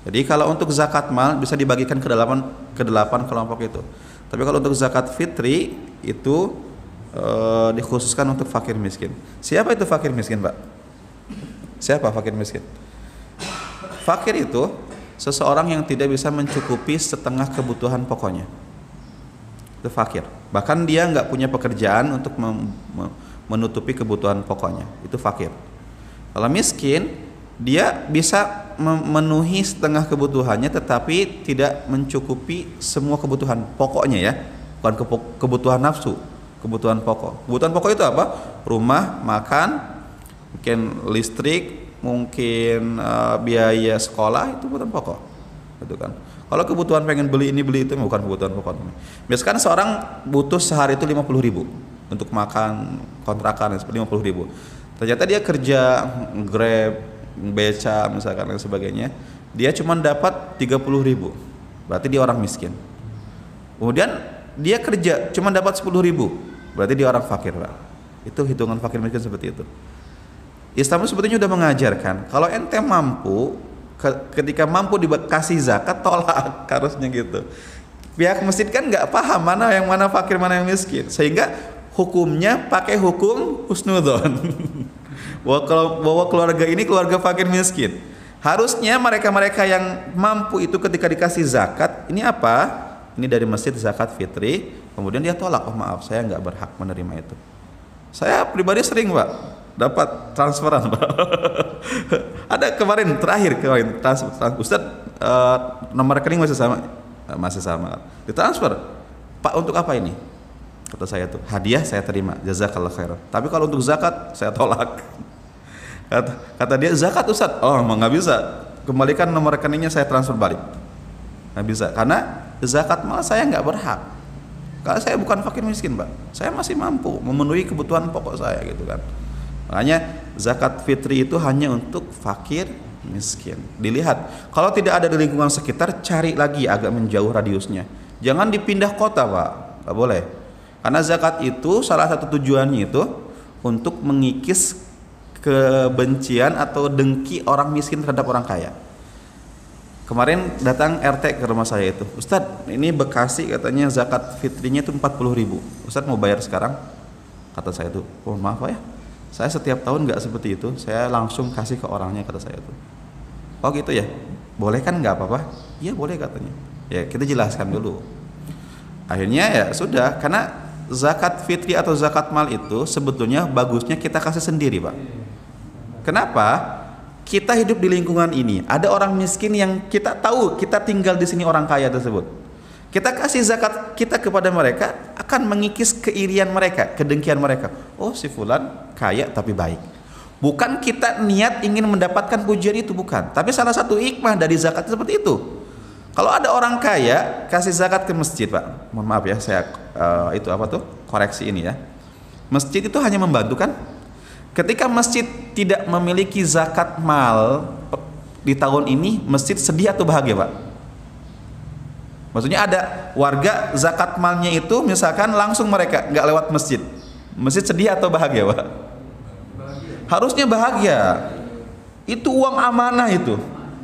Jadi kalau untuk zakat mal bisa dibagikan ke delapan kelompok itu. Tapi kalau untuk zakat fitri itu dikhususkan untuk fakir miskin. Siapa itu fakir miskin, Pak? Siapa fakir miskin? Fakir itu seseorang yang tidak bisa mencukupi setengah kebutuhan pokoknya. Itu fakir. Bahkan dia nggak punya pekerjaan untuk menutupi kebutuhan pokoknya. Itu fakir. Kalau miskin, dia bisa memenuhi setengah kebutuhannya tetapi tidak mencukupi semua kebutuhan pokoknya, ya. Bukan kebutuhan nafsu, kebutuhan pokok. Kebutuhan pokok itu apa? Rumah, makan, mungkin listrik, mungkin biaya sekolah, itu kebutuhan pokok, gitu kan. Kalau kebutuhan pengen beli ini beli itu bukan kebutuhan pokok. Biasanya seorang butuh sehari itu 50.000 untuk makan, kontrakan seperti 50.000. Ternyata dia kerja Grab, beca misalkan dan sebagainya, dia cuma dapat 30.000, berarti dia orang miskin. Kemudian dia kerja cuma dapat 10.000, berarti dia orang fakir, Pak. Itu hitungan fakir miskin seperti itu. Islam sebetulnya sudah mengajarkan kalau ente mampu, ketika mampu dikasih zakat, tolak, harusnya gitu. Pihak masjid kan nggak paham mana yang mana fakir mana yang miskin, sehingga hukumnya pakai hukum husnudzon. Bahwa keluarga ini keluarga fakir miskin. Harusnya mereka-mereka yang mampu itu ketika dikasih zakat ini apa? Ini dari masjid zakat fitri. Kemudian dia tolak, oh maaf saya nggak berhak menerima itu. Saya pribadi sering Pak dapat transferan Pak. Ada kemarin Ustadz, nomor rekening masih sama, ditransfer. Pak, untuk apa ini? Kata saya tuh, hadiah saya terima, jazakallah khairan. Tapi kalau untuk zakat saya tolak. Kata dia, zakat Ustadz, oh nggak bisa, kembalikan nomor rekeningnya, saya transfer balik. Nggak bisa, karena zakat malah saya nggak berhak. Karena saya bukan fakir miskin Pak, saya masih mampu memenuhi kebutuhan pokok saya gitu kan. Makanya zakat fitri itu hanya untuk fakir miskin. Dilihat, kalau tidak ada di lingkungan sekitar, cari lagi agak menjauh radiusnya. Jangan dipindah kota Pak, nggak boleh. Karena zakat itu salah satu tujuannya itu untuk mengikis kebencian atau dengki orang miskin terhadap orang kaya. Kemarin datang RT ke rumah saya itu, Ustadz ini Bekasi katanya zakat fitrinya itu 40.000. Ustadz mau bayar sekarang? Kata saya tuh, oh maaf Pak ya, saya setiap tahun nggak seperti itu, saya langsung kasih ke orangnya, kata saya tuh. Oh gitu ya, boleh kan, nggak apa-apa? Iya boleh katanya. Ya kita jelaskan dulu. Akhirnya ya sudah, karena zakat fitri atau zakat mal itu sebetulnya bagusnya kita kasih sendiri Pak. Kenapa? Kita hidup di lingkungan ini, ada orang miskin yang kita tahu kita tinggal di sini orang kaya tersebut. Kita kasih zakat kita kepada mereka akan mengikis keirian mereka, kedengkian mereka. Oh si fulan kaya tapi baik. Bukan kita niat ingin mendapatkan pujian itu, bukan. Tapi salah satu hikmah dari zakat seperti itu. Kalau ada orang kaya kasih zakat ke masjid Pak, mohon maaf ya saya koreksi ini ya. Masjid itu hanya membantu kan? Ketika masjid tidak memiliki zakat mal di tahun ini, masjid sedih atau bahagia Pak? Maksudnya ada warga zakat malnya itu misalkan langsung mereka nggak lewat masjid, masjid sedih atau bahagia Pak? Harusnya bahagia. Itu uang amanah itu.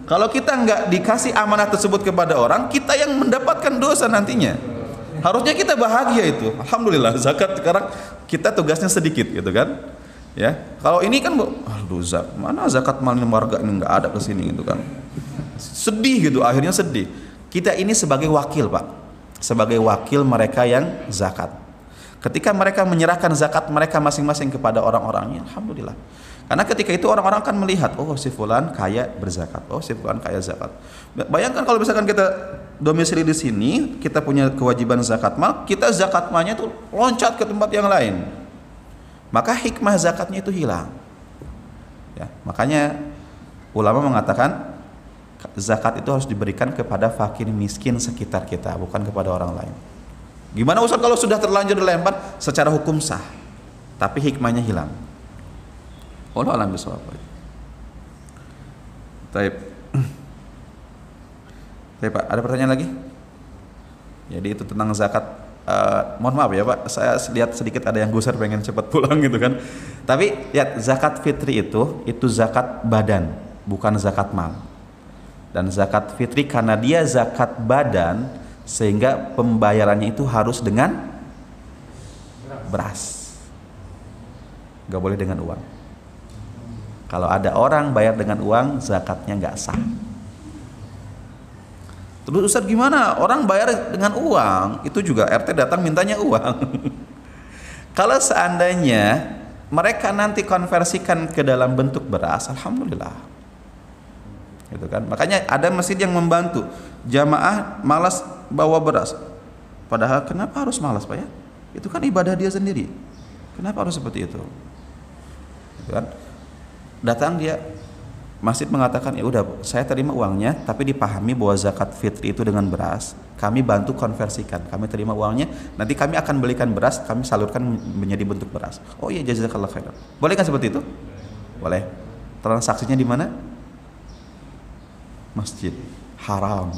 Kalau kita nggak dikasih amanah tersebut kepada orang, kita yang mendapatkan dosa nantinya. Harusnya kita bahagia itu. Alhamdulillah zakat sekarang kita tugasnya sedikit gitu kan. Ya, kalau ini kan, aduh mana zakat mal warga ini nggak ada kesini gitu kan, sedih gitu, akhirnya sedih. Kita ini sebagai wakil Pak, sebagai wakil mereka yang zakat. Ketika mereka menyerahkan zakat mereka masing-masing kepada orang-orangnya, alhamdulillah. Karena ketika itu orang-orang akan melihat, oh si fulan kaya berzakat, oh si fulan kaya zakat. Bayangkan kalau misalkan kita domisili di sini, kita punya kewajiban zakat mal, kita zakat malnya tuh loncat ke tempat yang lain. Maka hikmah zakatnya itu hilang. Ya, makanya ulama mengatakan zakat itu harus diberikan kepada fakir miskin sekitar kita, bukan kepada orang lain. Gimana Ustaz kalau sudah terlanjur dilempar? Secara hukum sah, tapi hikmahnya hilang. Wallahu a'lam bishawab. Baik. Baik Pak, ada pertanyaan lagi? Jadi itu tentang zakat. Mohon maaf ya Pak, saya lihat sedikit ada yang gusar pengen cepat pulang gitu kan. Tapi lihat, zakat fitri itu zakat badan, bukan zakat mal. Dan zakat fitri karena dia zakat badan, sehingga pembayarannya itu harus dengan beras, nggak boleh dengan uang. Kalau ada orang bayar dengan uang, zakatnya nggak sah. Terus Ustaz gimana? Orang bayar dengan uang, itu juga RT datang mintanya uang. Kalau seandainya mereka nanti konversikan ke dalam bentuk beras, alhamdulillah. Gitu kan? Makanya ada masjid yang membantu jamaah malas bawa beras. Padahal kenapa harus malas Pak ya? Itu kan ibadah dia sendiri. Kenapa harus seperti itu? Gitu kan? Datang dia, masjid mengatakan ya udah saya terima uangnya, tapi dipahami bahwa zakat fitri itu dengan beras, kami bantu konversikan, kami terima uangnya, nanti kami akan belikan beras, kami salurkan menjadi bentuk beras. Oh iya jazakallah khairan. Boleh kan seperti itu? Boleh. Transaksinya di mana? Masjid. Haram.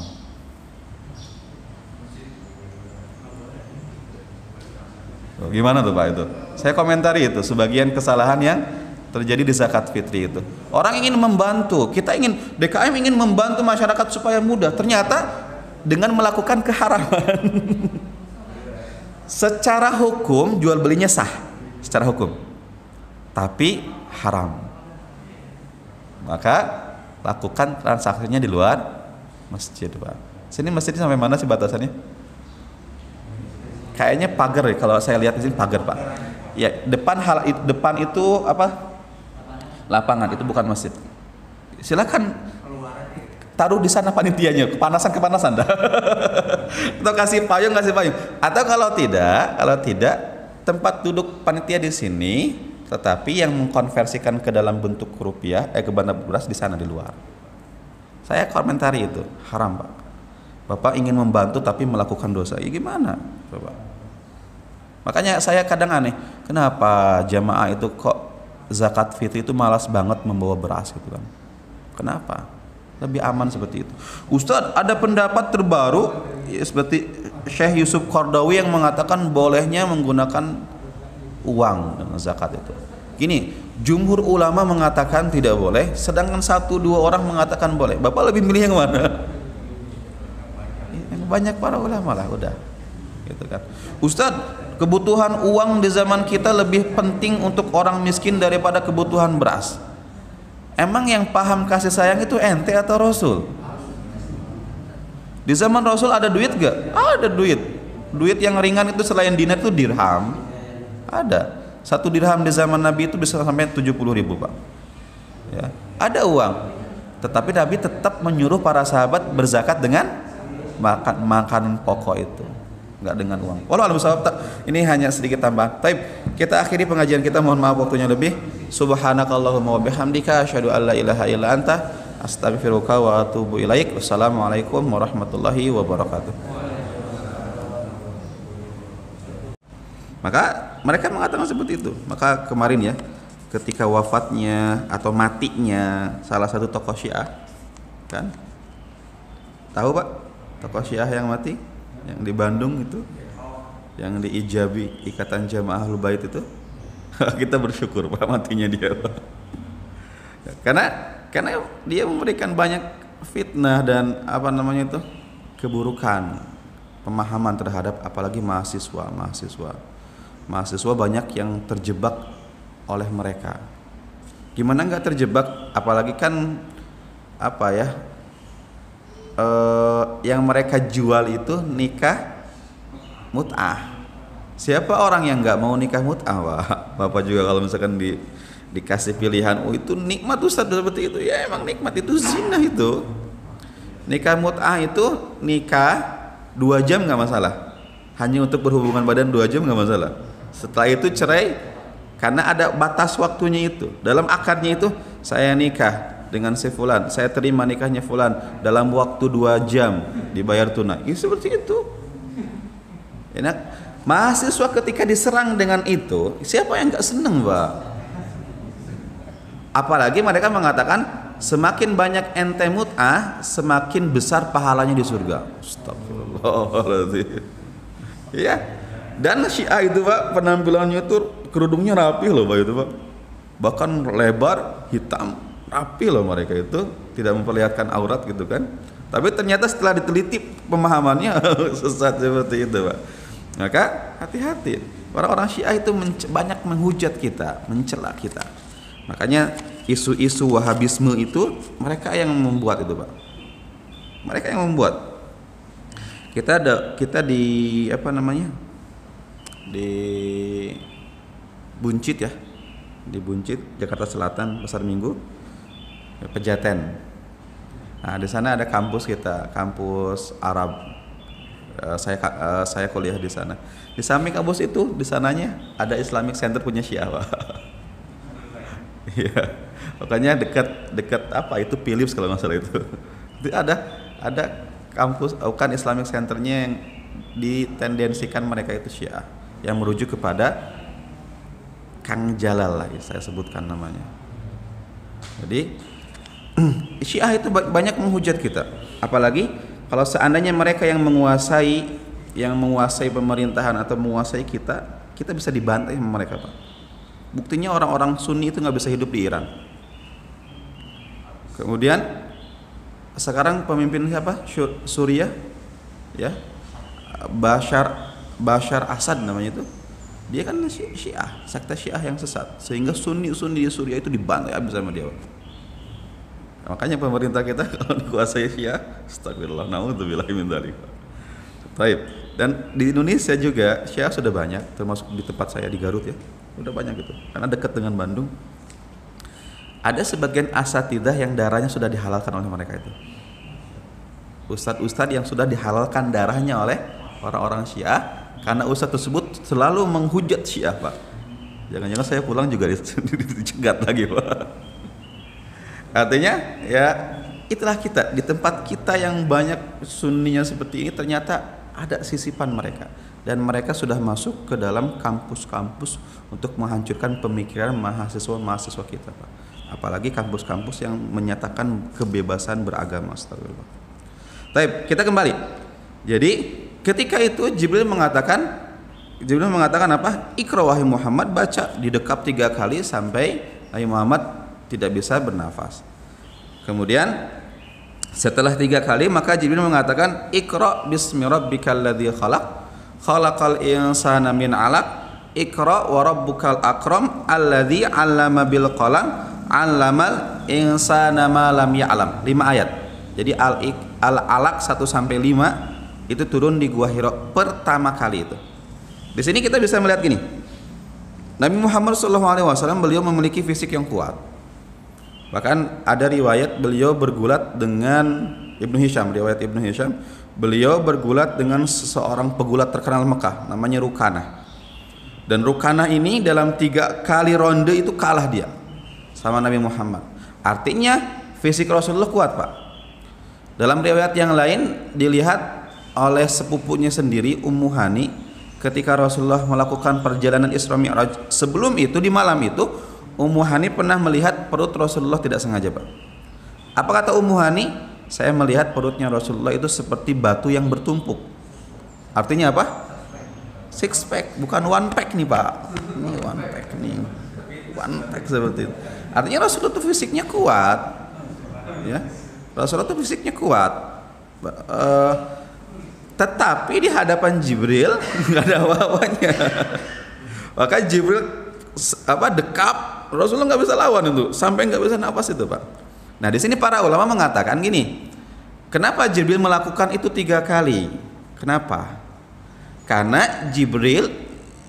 Gimana tuh Pak itu? Saya komentari itu sebagian kesalahan yang terjadi di zakat fitri itu. Orang ingin membantu, kita ingin, DKM ingin membantu masyarakat supaya mudah, ternyata dengan melakukan keharaman. Secara hukum jual belinya sah, secara hukum, tapi haram. Maka lakukan transaksinya di luar masjid Pak. Sini masjid sampai mana sih batasannya? Kayaknya pagar ya, kalau saya lihat di sini pagar, Pak. Ya, depan itu apa? Lapangan, itu bukan masjid. Silakan taruh di sana panitianya, kepanasan dah. Atau kasih payung. Atau kalau tidak tempat duduk panitia di sini, tetapi yang mengkonversikan ke dalam bentuk rupiah, ke bandar beras di sana di luar. Saya komentari itu haram, Pak. Bapak ingin membantu tapi melakukan dosa. Ya gimana, Bapak? Makanya saya kadang aneh, kenapa jamaah itu kok zakat fitri itu malas banget membawa beras gitu kan? Kenapa? Lebih aman seperti itu. Ustadz, ada pendapat terbaru ya, seperti Syekh Yusuf Qardawi yang mengatakan bolehnya menggunakan uang dengan zakat itu. Gini, jumhur ulama mengatakan tidak boleh, sedangkan 1-2 orang mengatakan boleh. Bapak lebih milih yang mana? Yang banyak para ulama lah, udah. Gitu kan. Ustadz, kebutuhan uang di zaman kita lebih penting untuk orang miskin daripada kebutuhan beras. Emang yang paham kasih sayang itu ente atau Rasul? Di zaman Rasul ada duit gak? Ada duit. Duit yang ringan itu selain dinar itu dirham. Ada. 1 dirham di zaman Nabi itu bisa sampai 70.000, Pak. Ya, ada uang. Tetapi Nabi tetap menyuruh para sahabat berzakat dengan makanan pokok itu, enggak dengan uang. Wallahu a'lam. Ini hanya sedikit tambahan. Baik, kita akhiri pengajian kita. Mohon maaf waktunya lebih. Subhanakallahumma wa bihamdika asyhadu an la ilaha illa anta astaghfiruka wa atubu ilaik. Wassalamualaikum warahmatullahi wabarakatuh. Maka mereka mengatakan seperti itu. Maka kemarin ya, ketika wafatnya atau matinya salah satu tokoh Syiah, kan? Tahu, Pak? Tokoh Syiah yang mati, yang di Bandung itu, yang diijabi Ikatan Jamaah Ahlul Bait itu. Kita bersyukur Pak matinya dia, Pak. Karena dia memberikan banyak fitnah dan keburukan pemahaman terhadap apalagi mahasiswa banyak yang terjebak oleh mereka. Gimana nggak terjebak, apalagi kan yang mereka jual itu nikah mut'ah. Siapa orang yang nggak mau nikah mut'ah, Pak? Bapak juga kalau misalkan dikasih pilihan, oh itu nikmat Ustaz seperti itu, ya emang nikmat, itu zina itu. Nikah mut'ah itu nikah 2 jam nggak masalah, hanya untuk berhubungan badan 2 jam nggak masalah. Setelah itu cerai karena ada batas waktunya itu. Dalam akadnya itu, saya nikah dengan si fulan, saya terima nikahnya fulan dalam waktu 2 jam dibayar tunai. Ini seperti itu. Enak. Mahasiswa ketika diserang dengan itu, siapa yang nggak seneng, Pak? Apalagi mereka mengatakan semakin banyak ente mut'ah, semakin besar pahalanya di surga. Astagfirullahaladzim. Ya. Dan Syiah itu, Pak, penampilannya itu kerudungnya rapi loh, Pak, itu, Pak. Bahkan lebar, hitam, rapi loh mereka itu, tidak memperlihatkan aurat gitu kan. Tapi ternyata setelah diteliti pemahamannya sesat seperti itu, Pak. Maka hati-hati, orang-orang Syiah itu banyak menghujat kita, mencela kita. Makanya isu-isu Wahabisme itu mereka yang membuat itu, Pak. Mereka yang membuat. Kita di di Buncit ya, di Buncit, Jakarta Selatan, Pasar Minggu, Pejaten. Nah, di sana ada kampus kita, kampus Arab. Saya kuliah di sana. Di samping kampus itu, di sananya ada Islamic Center punya Syiah, Pak. Iya. Makanya dekat itu Philips kalau nggak salah itu. Ada kampus bukan Islamic Centernya yang ditendensikan mereka itu Syiah, yang merujuk kepada Kang Jalal lah, saya sebutkan namanya. Jadi Syiah itu banyak menghujat kita, apalagi kalau seandainya mereka yang menguasai pemerintahan atau menguasai kita bisa dibantai sama mereka, Pak. Buktinya orang-orang Sunni itu nggak bisa hidup di Iran. Kemudian sekarang pemimpin siapa? Suriah, ya, Bashar Assad namanya itu. Dia kan Syiah, sekte Syiah yang sesat, sehingga Sunni di Suriah itu dibantai habis sama dia, Pak. Makanya pemerintah kita kalau dikuasai Syiah, astagfirullah, naudzubillah min dzalik. Baik. Dan di Indonesia juga Syiah sudah banyak, termasuk di tempat saya di Garut ya. Udah banyak gitu. Karena dekat dengan Bandung. Ada sebagian asatidzah yang darahnya sudah dihalalkan oleh mereka itu. Ustadz-ustadz yang sudah dihalalkan darahnya oleh orang-orang Syiah, karena ustadz tersebut selalu menghujat Syiah, Pak. Jangan-jangan saya pulang juga dicegat lagi, Pak. Artinya ya itulah kita, di tempat kita yang banyak sunninya seperti ini ternyata ada sisipan mereka, dan mereka sudah masuk ke dalam kampus-kampus untuk menghancurkan pemikiran mahasiswa-mahasiswa kita, Pak. Apalagi kampus-kampus yang menyatakan kebebasan beragama. Astagfirullah. Baik, kita kembali. Jadi ketika itu Jibril mengatakan apa? Iqra wahai Muhammad, baca, didekap 3 kali sampai Nabi Muhammad tidak bisa bernafas. Kemudian setelah 3 kali maka Jibril mengatakan Iqra bismi rabbikal ladzi khalaq khalaqal insana min 'alaq Iqra wa rabbukal akram alladzi 'allama bil qalam 'allamal insana ma lam ya'lam. 5 ayat. Jadi al-alaq 1 sampai 5 itu turun di Gua Hira pertama kali itu. Di sini kita bisa melihat gini. Nabi Muhammad SAW beliau memiliki fisik yang kuat. Bahkan ada riwayat beliau bergulat dengan Ibnu Hisham, riwayat Ibnu Hisham, beliau bergulat dengan seseorang pegulat terkenal Mekah namanya Rukanah. Dan Rukanah ini dalam 3 kali ronde itu kalah dia sama Nabi Muhammad. Artinya fisik Rasulullah kuat, Pak. Dalam riwayat yang lain dilihat oleh sepupunya sendiri Ummu Hani ketika Rasulullah melakukan perjalanan Isra Mi'raj. Sebelum itu di malam itu Ummu Hani pernah melihat perut Rasulullah tidak sengaja, Pak. Apa kata Ummu Hani? Saya melihat perutnya Rasulullah itu seperti batu yang bertumpuk. Artinya apa? 6 pack, bukan 1 pack nih, Pak. Ini 1 pack nih. 1 pack seperti itu. Artinya Rasulullah itu fisiknya kuat. Ya. Rasulullah itu fisiknya kuat. Tetapi di hadapan Jibril nggak ada apa-apanya. Maka Jibril dekap, Rasulullah nggak bisa lawan itu, sampai nggak bisa nafas itu, Pak. Nah di sini para ulama mengatakan gini, kenapa Jibril melakukan itu 3 kali? Kenapa? Karena Jibril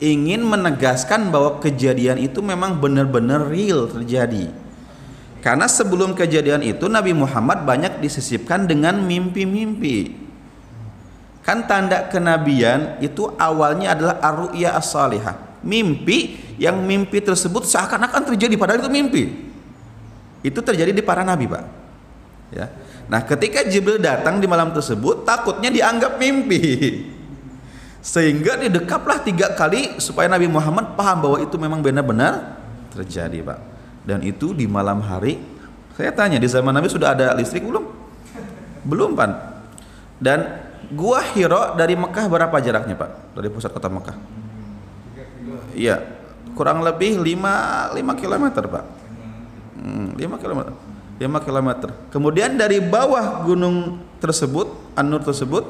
ingin menegaskan bahwa kejadian itu memang benar-benar real terjadi. Karena sebelum kejadian itu Nabi Muhammad banyak disisipkan dengan mimpi-mimpi. Kan tanda kenabian itu awalnya adalah ar-ru'ya as-salihah. Mimpi yang mimpi tersebut seakan-akan terjadi padahal itu mimpi. Itu terjadi di para nabi, Pak. Ya. Nah, ketika Jibril datang di malam tersebut, takutnya dianggap mimpi. Sehingga didekaplah 3 kali supaya Nabi Muhammad paham bahwa itu memang benar-benar terjadi, Pak. Dan itu di malam hari. Saya tanya, di zaman Nabi sudah ada listrik belum? Belum, Pak. Dan Gua Hira dari Mekah berapa jaraknya, Pak? Dari pusat kota Mekah? Iya, kurang lebih 5 km, Pak. 5 km. 5 km. Kemudian dari bawah gunung tersebut, An-Nur tersebut,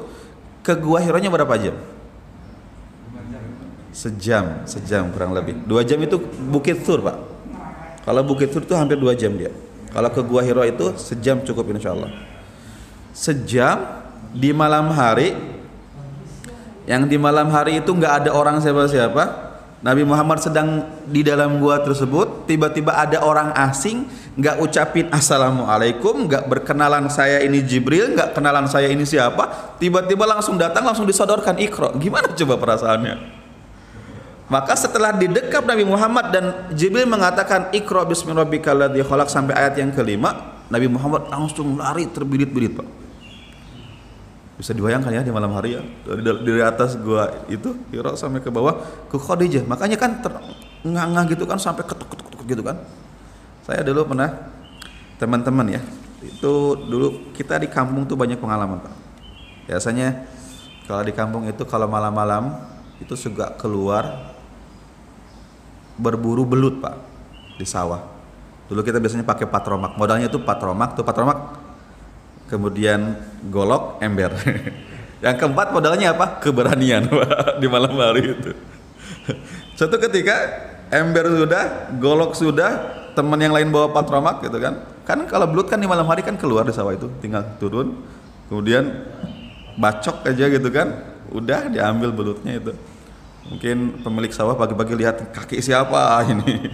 ke Gua Hiranya berapa jam? Sejam kurang lebih. 2 jam itu Bukit Tur, Pak. Kalau Bukit Tur itu hampir 2 jam dia. Kalau ke Gua Hira itu sejam cukup insyaallah. Sejam di malam hari, yang di malam hari itu nggak ada orang siapa-siapa. Nabi Muhammad sedang di dalam gua tersebut, tiba-tiba ada orang asing, nggak ucapin assalamualaikum, nggak berkenalan saya ini Jibril, nggak kenalan saya ini siapa, tiba-tiba langsung datang, langsung disodorkan Iqra. Gimana coba perasaannya? Maka setelah didekap Nabi Muhammad dan Jibril mengatakan Iqra bismi rabbikal ladzi khalaq sampai ayat yang kelima, Nabi Muhammad langsung lari terbirit-birit, Pak. Bisa dibayangkan ya di malam hari ya, dari atas gua itu Hira sampai ke bawah ke Khadijah. Makanya kan ngangah gitu kan, sampai ketuk-ketuk gitu kan. Saya dulu pernah, teman-teman ya, itu dulu kita di kampung tuh banyak pengalaman, Pak. Biasanya kalau di kampung itu kalau malam-malam itu suka keluar berburu belut, Pak, di sawah. Dulu kita biasanya pakai patromak. Modalnya itu patromak, kemudian golok, ember. Yang keempat modalnya apa? Keberanian, Pak, di malam hari itu. Suatu ketika ember sudah, golok sudah, teman yang lain bawa patromak gitu kan. Kan kalau belut kan di malam hari kan keluar di sawah itu, tinggal turun, kemudian bacok aja gitu kan, udah diambil belutnya itu. Mungkin pemilik sawah pagi-pagi lihat kaki siapa ini.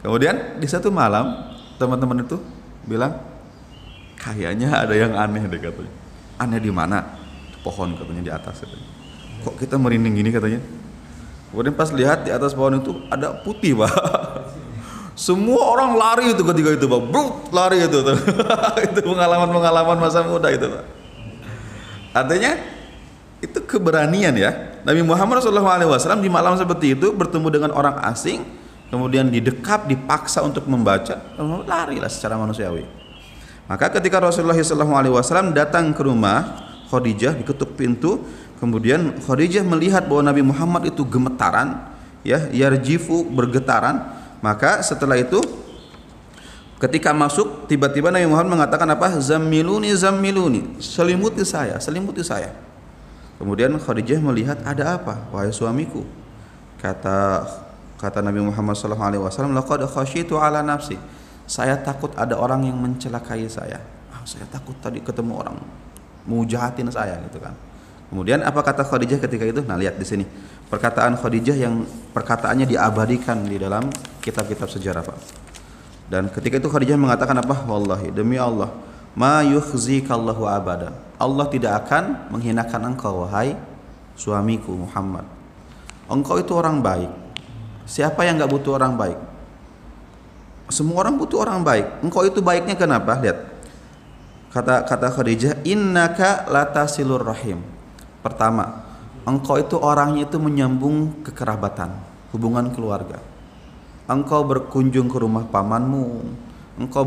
Kemudian di satu malam teman-teman itu bilang, kayaknya ada yang aneh deh katanya. Aneh di mana? Pohon katanya di atas katanya. Kok kita merinding gini katanya. Kemudian pas lihat di atas pohon itu ada putih, Pak. Semua orang lari itu ketika itu, Pak. Brut, lari itu. Itu pengalaman-pengalaman masa muda itu, Pak. Artinya itu keberanian ya. Nabi Muhammad SAW di malam seperti itu bertemu dengan orang asing, kemudian didekap, dipaksa untuk membaca, larilah secara manusiawi. Maka ketika Rasulullah SAW datang ke rumah Khadijah, diketuk pintu, kemudian Khadijah melihat bahwa Nabi Muhammad itu gemetaran, ya, yarjifu, bergetaran. Maka setelah itu ketika masuk, tiba-tiba Nabi Muhammad mengatakan apa? Zammiluni, zammiluni, selimuti saya, selimuti saya. Kemudian Khadijah melihat, ada apa wahai suamiku? Kata Nabi Muhammad SAW, laqad khasyitu ala nafsi. Saya takut ada orang yang mencelakai saya. Saya takut tadi ketemu orang mau jahatin saya gitu kan. Kemudian apa kata Khadijah ketika itu? Nah, lihat di sini. Perkataan Khadijah yang perkataannya diabadikan di dalam kitab-kitab sejarah, Pak. Dan ketika itu Khadijah mengatakan apa? Wallahi, demi Allah, ma yukhzikallahu abada. Allah tidak akan menghinakan engkau wahai suamiku Muhammad. Engkau itu orang baik. Siapa yang enggak butuh orang baik? Semua orang butuh orang baik. Engkau itu baiknya kenapa? Lihat. Kata Khadijah, innaka latasilur rahim. Pertama, engkau itu orangnya itu menyambung kekerabatan, hubungan keluarga. Engkau berkunjung ke rumah pamanmu, engkau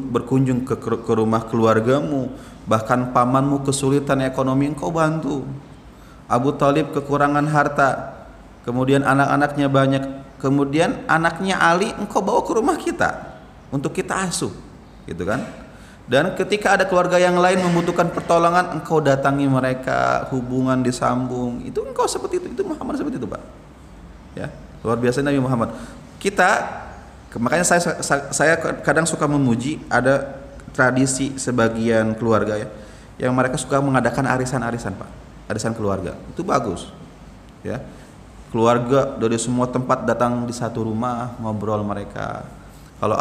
berkunjung ke rumah keluargamu, bahkan pamanmu kesulitan ekonomi engkau bantu. Abu Thalib kekurangan harta, kemudian anak-anaknya banyak, kemudian anaknya Ali engkau bawa ke rumah kita untuk kita asuh, gitu kan? Dan ketika ada keluarga yang lain membutuhkan pertolongan, engkau datangi mereka, hubungan disambung. Itu engkau seperti itu Muhammad seperti itu, Pak. Ya, luar biasa Nabi Muhammad. Makanya saya kadang suka memuji ada tradisi sebagian keluarga ya, yang mereka suka mengadakan arisan-arisan, Pak. Arisan keluarga. Itu bagus. Ya. Keluarga dari semua tempat datang di satu rumah, ngobrol mereka. Kalau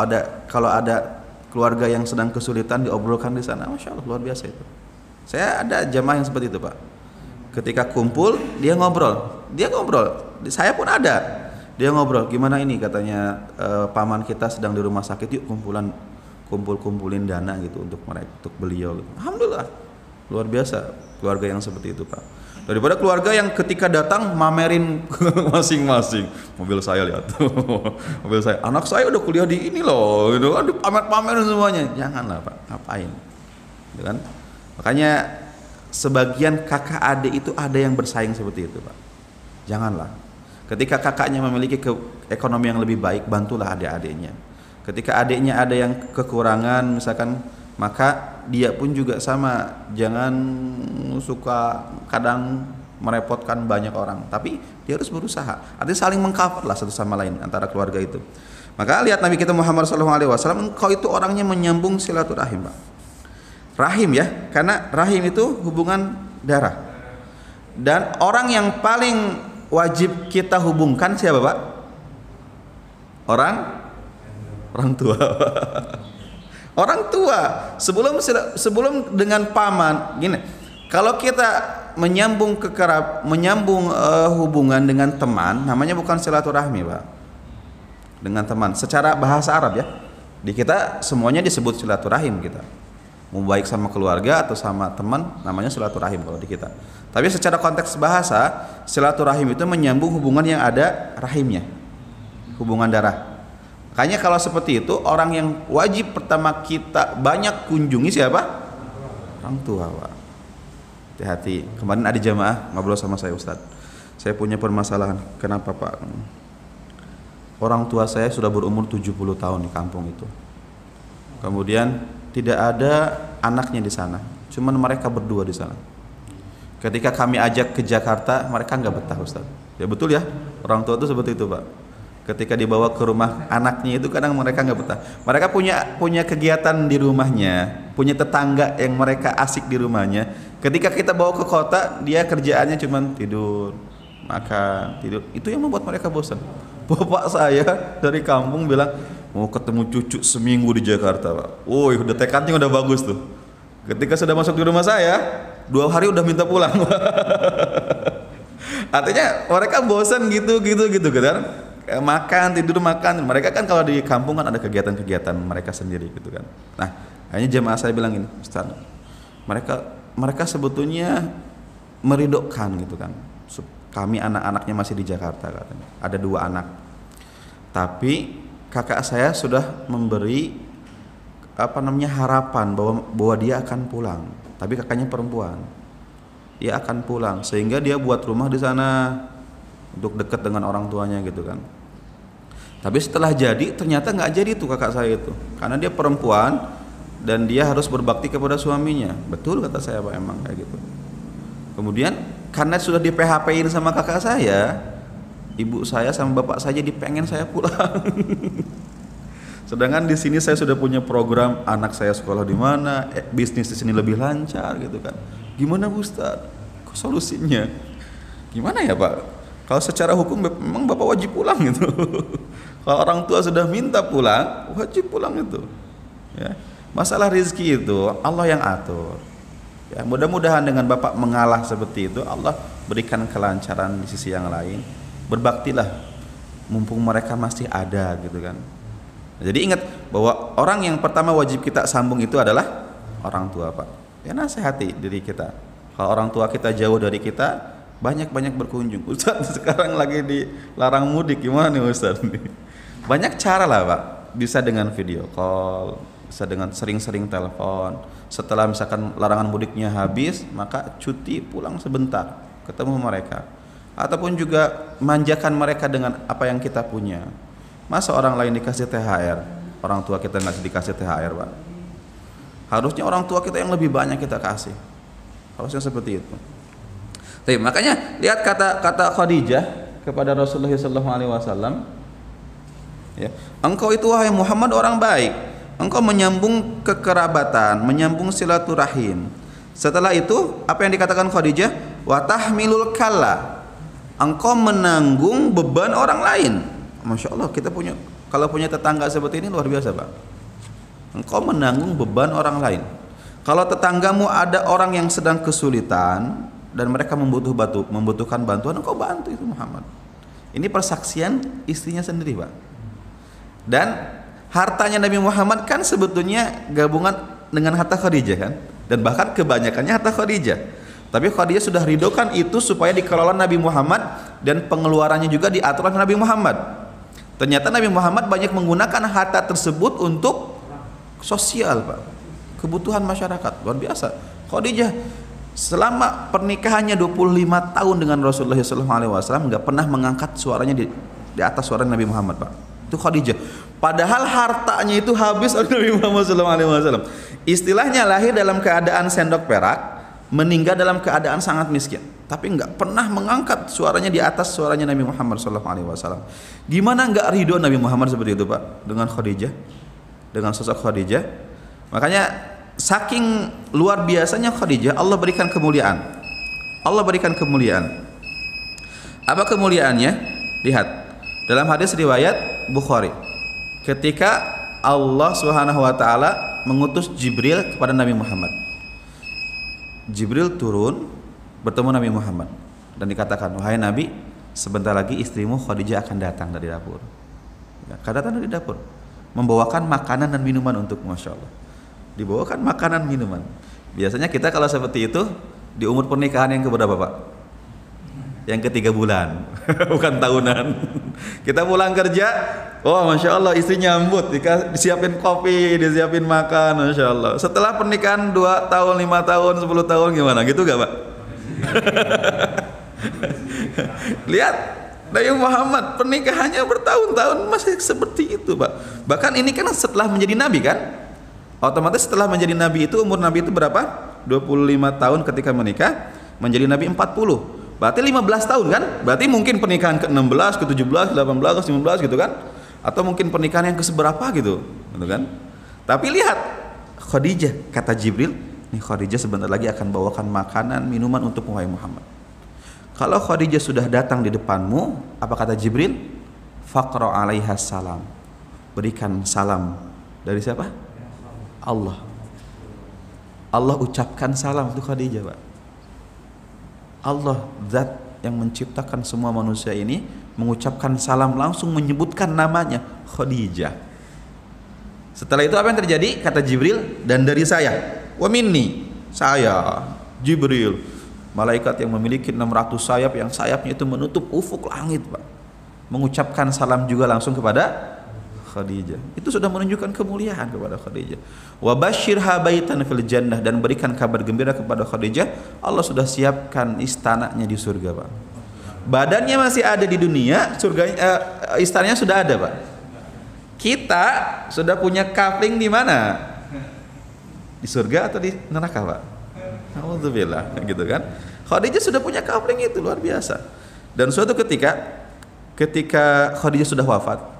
ada keluarga yang sedang kesulitan diobrolkan di sana, masya Allah, luar biasa itu. Saya ada jamaah yang seperti itu, Pak. Ketika kumpul dia ngobrol. Saya pun ada. Dia ngobrol, gimana ini katanya paman kita sedang di rumah sakit, yuk kumpulin dana gitu untuk beliau. Gitu. Alhamdulillah, luar biasa keluarga yang seperti itu, Pak. Daripada keluarga yang ketika datang mamerin masing-masing, mobil saya lihat, mobil saya, anak saya udah kuliah di ini loh, gitu kan, pamer-pamerin semuanya. Janganlah, Pak, ngapain, gitu kan? Makanya sebagian kakak adik itu ada yang bersaing seperti itu, Pak. Janganlah. Ketika kakaknya memiliki ekonomi yang lebih baik, bantulah adik-adiknya. Ketika adiknya ada yang kekurangan, misalkan, maka dia pun juga sama, jangan suka kadang merepotkan banyak orang, tapi dia harus berusaha. Artinya saling mengcover lah satu sama lain antara keluarga itu. Maka lihat Nabi kita Muhammad SAW, engkau itu orangnya menyambung silaturahim, Pak. Rahim ya, karena rahim itu hubungan darah. Dan orang yang paling wajib kita hubungkan siapa, Pak? Orang tua. Orang tua sebelum dengan paman gini. Kalau kita menyambung hubungan dengan teman, namanya bukan silaturahmi, Pak. Dengan teman secara bahasa Arab ya. Di kita semuanya disebut silaturahim kita. Mau baik sama keluarga atau sama teman, namanya silaturahim kalau di kita. Tapi secara konteks bahasa, silaturahim itu menyambung hubungan yang ada rahimnya. Hubungan darah. Makanya kalau seperti itu, orang yang wajib pertama kita banyak kunjungi siapa? Orang tua, Pak. Hati-hati. Kemarin ada jamaah ngobrol sama saya, Ustadz. Saya punya permasalahan. Kenapa, Pak? Orang tua saya sudah berumur 70 tahun di kampung itu. Kemudian tidak ada anaknya di sana. Cuman mereka berdua di sana. Ketika kami ajak ke Jakarta, mereka nggak betah, Ustadz. Ya betul ya. Orang tua itu seperti itu, Pak. Ketika dibawa ke rumah anaknya itu kadang mereka nggak betah. Mereka punya kegiatan di rumahnya, punya tetangga yang mereka asik di rumahnya. Ketika kita bawa ke kota, dia kerjaannya cuma tidur, makan, tidur. Itu yang membuat mereka bosan. Bapak saya dari kampung bilang mau ketemu cucu seminggu di Jakarta, Pak. Woi, udah tekadnya udah bagus tuh. Ketika sudah masuk di rumah saya, 2 hari udah minta pulang. Artinya mereka bosan gitu kan. Makan, tidur, makan. Mereka kan kalau di kampung kan ada kegiatan-kegiatan mereka sendiri gitu kan. Nah, hanya jemaah saya bilang ini, Ustaz, mereka sebetulnya meridokkan gitu kan. Kami anak-anaknya masih di Jakarta katanya. Ada 2 anak. Tapi kakak saya sudah memberi harapan bahwa dia akan pulang. Tapi kakaknya perempuan. Dia akan pulang sehingga dia buat rumah di sana untuk dekat dengan orang tuanya gitu kan. Tapi setelah jadi ternyata nggak jadi tuh kakak saya itu, karena dia perempuan dan dia harus berbakti kepada suaminya. Betul kata saya, Pak, emang kayak gitu. Kemudian karena sudah di PHP-in sama kakak saya, ibu saya sama bapak saya dipengen saya pulang. Sedangkan di sini saya sudah punya program anak saya sekolah di mana, bisnis di sini lebih lancar gitu kan. Gimana Ustaz? Kok solusinya? Gimana ya, Pak? Kalau secara hukum memang bapak wajib pulang gitu. Kalau orang tua sudah minta pulang, wajib pulang itu. Ya. Masalah rezeki itu Allah yang atur. Ya, mudah-mudahan dengan bapak mengalah seperti itu, Allah berikan kelancaran di sisi yang lain. Berbaktilah, mumpung mereka masih ada gitu kan. Jadi ingat bahwa orang yang pertama wajib kita sambung itu adalah orang tua, Pak. Ya, nasihati diri kita. Kalau orang tua kita jauh dari kita, banyak-banyak berkunjung. Ustaz sekarang lagi dilarang mudik, gimana nih Ustaz? Banyak cara lah, Pak. Bisa dengan video call, bisa dengan sering-sering telepon. Setelah misalkan larangan mudiknya habis, maka cuti pulang sebentar, ketemu mereka. Ataupun juga manjakan mereka dengan apa yang kita punya. Masa orang lain dikasih THR, orang tua kita nggak dikasih THR, Pak? Harusnya orang tua kita yang lebih banyak kita kasih. Harusnya seperti itu. Tapi makanya lihat kata Khadijah kepada Rasulullah SAW, ya, engkau itu wahai Muhammad orang baik, engkau menyambung kekerabatan, menyambung silaturahim. Setelah itu apa yang dikatakan Khadijah? Wa tahmilul kalla, engkau menanggung beban orang lain. Masya Allah, kita kalau punya tetangga seperti ini luar biasa, Pak. Engkau menanggung beban orang lain. Kalau tetanggamu ada orang yang sedang kesulitan dan mereka membutuhkan bantuan, engkau bantu itu Muhammad. Ini persaksian istrinya sendiri, Pak. Dan hartanya Nabi Muhammad kan sebetulnya gabungan dengan harta Khadijah kan, dan bahkan kebanyakannya harta Khadijah. Tapi Khadijah sudah ridokan itu supaya dikelola Nabi Muhammad dan pengeluarannya juga diatur oleh Nabi Muhammad. Ternyata Nabi Muhammad banyak menggunakan harta tersebut untuk sosial, Pak. Kebutuhan masyarakat luar biasa. Khadijah selama pernikahannya 25 tahun dengan Rasulullah SAW nggak pernah mengangkat suaranya di atas suara Nabi Muhammad, Pak. Itu Khadijah. Padahal hartanya itu habis oleh Nabi Muhammad SAW. Istilahnya lahir dalam keadaan sendok perak, meninggal dalam keadaan sangat miskin. Tapi nggak pernah mengangkat suaranya di atas suaranya Nabi Muhammad SAW. Gimana nggak ridho Nabi Muhammad seperti itu, Pak? Dengan Khadijah, dengan sosok Khadijah. Makanya saking luar biasanya Khadijah, Allah berikan kemuliaan. Allah berikan kemuliaan. Apa kemuliaannya? Lihat dalam hadis riwayat Bukhari, ketika Allah Subhanahu wa taala mengutus Jibril kepada Nabi Muhammad. Jibril turun bertemu Nabi Muhammad dan dikatakan, wahai Nabi, sebentar lagi istrimu Khadijah akan datang dari dapur. Ya, akan datang dari dapur, membawakan makanan dan minuman untuk, Masya Allah. Dibawakan makanan minuman. Biasanya kita kalau seperti itu di umur pernikahan yang keberapa, Pak? Yang ke-3 bulan, bukan tahunan. Kita pulang kerja, oh Masya Allah istri nyambut, disiapin kopi, disiapin makan, Masya Allah. Setelah pernikahan 2 tahun, 5 tahun, 10 tahun gimana? Gitu gak, Pak? Lihat Nabi Muhammad pernikahannya bertahun-tahun masih seperti itu, Pak. Bahkan ini kan setelah menjadi Nabi kan? Otomatis setelah menjadi Nabi itu umur Nabi itu berapa? 25 tahun ketika menikah, menjadi Nabi 40. Berarti 15 tahun kan? Berarti mungkin pernikahan ke-16, ke-17, ke-18, ke-19 gitu kan? Atau mungkin pernikahan yang ke-seberapa gitu kan? Tapi lihat Khadijah, kata Jibril, nih Khadijah sebentar lagi akan bawakan makanan, minuman untuk wahai Muhammad. Kalau Khadijah sudah datang di depanmu, apa kata Jibril? Faqra 'alaiha salam. Berikan salam dari siapa? Allah. Allah ucapkan salam untuk Khadijah, Pak. Allah, zat yang menciptakan semua manusia ini, mengucapkan salam, langsung menyebutkan namanya Khadijah. Setelah itu apa yang terjadi? Kata Jibril, dan dari saya, wa minni, saya Jibril, malaikat yang memiliki 600 sayap, yang sayapnya itu menutup ufuk langit, Pak, mengucapkan salam juga langsung kepada Khadijah. Itu sudah menunjukkan kemuliaan kepada Khadijah. Wa basyirha baitan fil jannah, dan berikan kabar gembira kepada Khadijah, Allah sudah siapkan istananya di surga, Pak. Badannya masih ada di dunia, istananya sudah ada, Pak. Kita sudah punya kafling di mana? Di surga atau di neraka, Pak? Alhamdulillah, gitu kan? Khadijah sudah punya kafling, itu luar biasa. Dan suatu ketika Khadijah sudah wafat,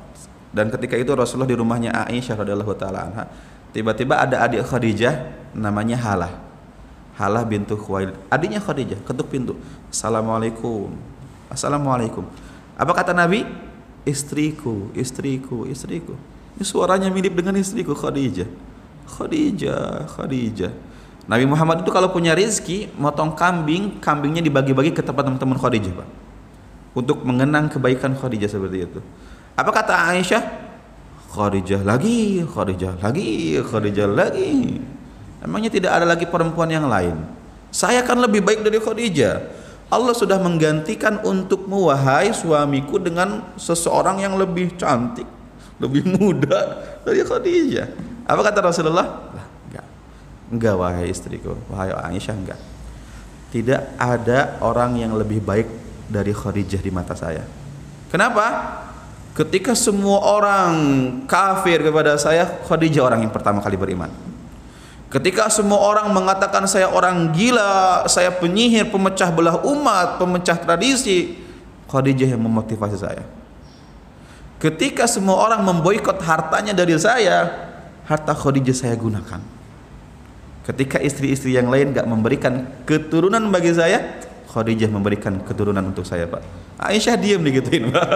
dan ketika itu Rasulullah di rumahnya Aisyah radhiyallahu taala anha, tiba-tiba ada adik Khadijah namanya Halah bintu Khuwailid. Adiknya Khadijah ketuk pintu. Assalamualaikum. Assalamualaikum. Apa kata Nabi? Istriku. Ini suaranya mirip dengan istriku Khadijah. Nabi Muhammad itu kalau punya rezeki, motong kambingnya dibagi-bagi ke tempat teman-teman Khadijah, Pak, untuk mengenang kebaikan Khadijah seperti itu. Apa kata Aisyah? Khadijah lagi. Emangnya tidak ada lagi perempuan yang lain? Saya kan lebih baik dari Khadijah. Allah sudah menggantikan untukmu wahai suamiku dengan seseorang yang lebih cantik, lebih muda dari Khadijah. Apa kata Rasulullah? Enggak wahai istriku, wahai Aisyah, enggak. Tidak ada orang yang lebih baik dari Khadijah di mata saya. Kenapa? Ketika semua orang kafir kepada saya, Khadijah orang yang pertama kali beriman. Ketika semua orang mengatakan saya orang gila, saya penyihir, pemecah belah umat, pemecah tradisi, Khadijah yang memotivasi saya. Ketika semua orang memboikot hartanya dari saya, harta Khadijah saya gunakan. Ketika istri-istri yang lain gak memberikan keturunan bagi saya, Khadijah memberikan keturunan untuk saya, Pak. Aisyah diam digituin, Pak.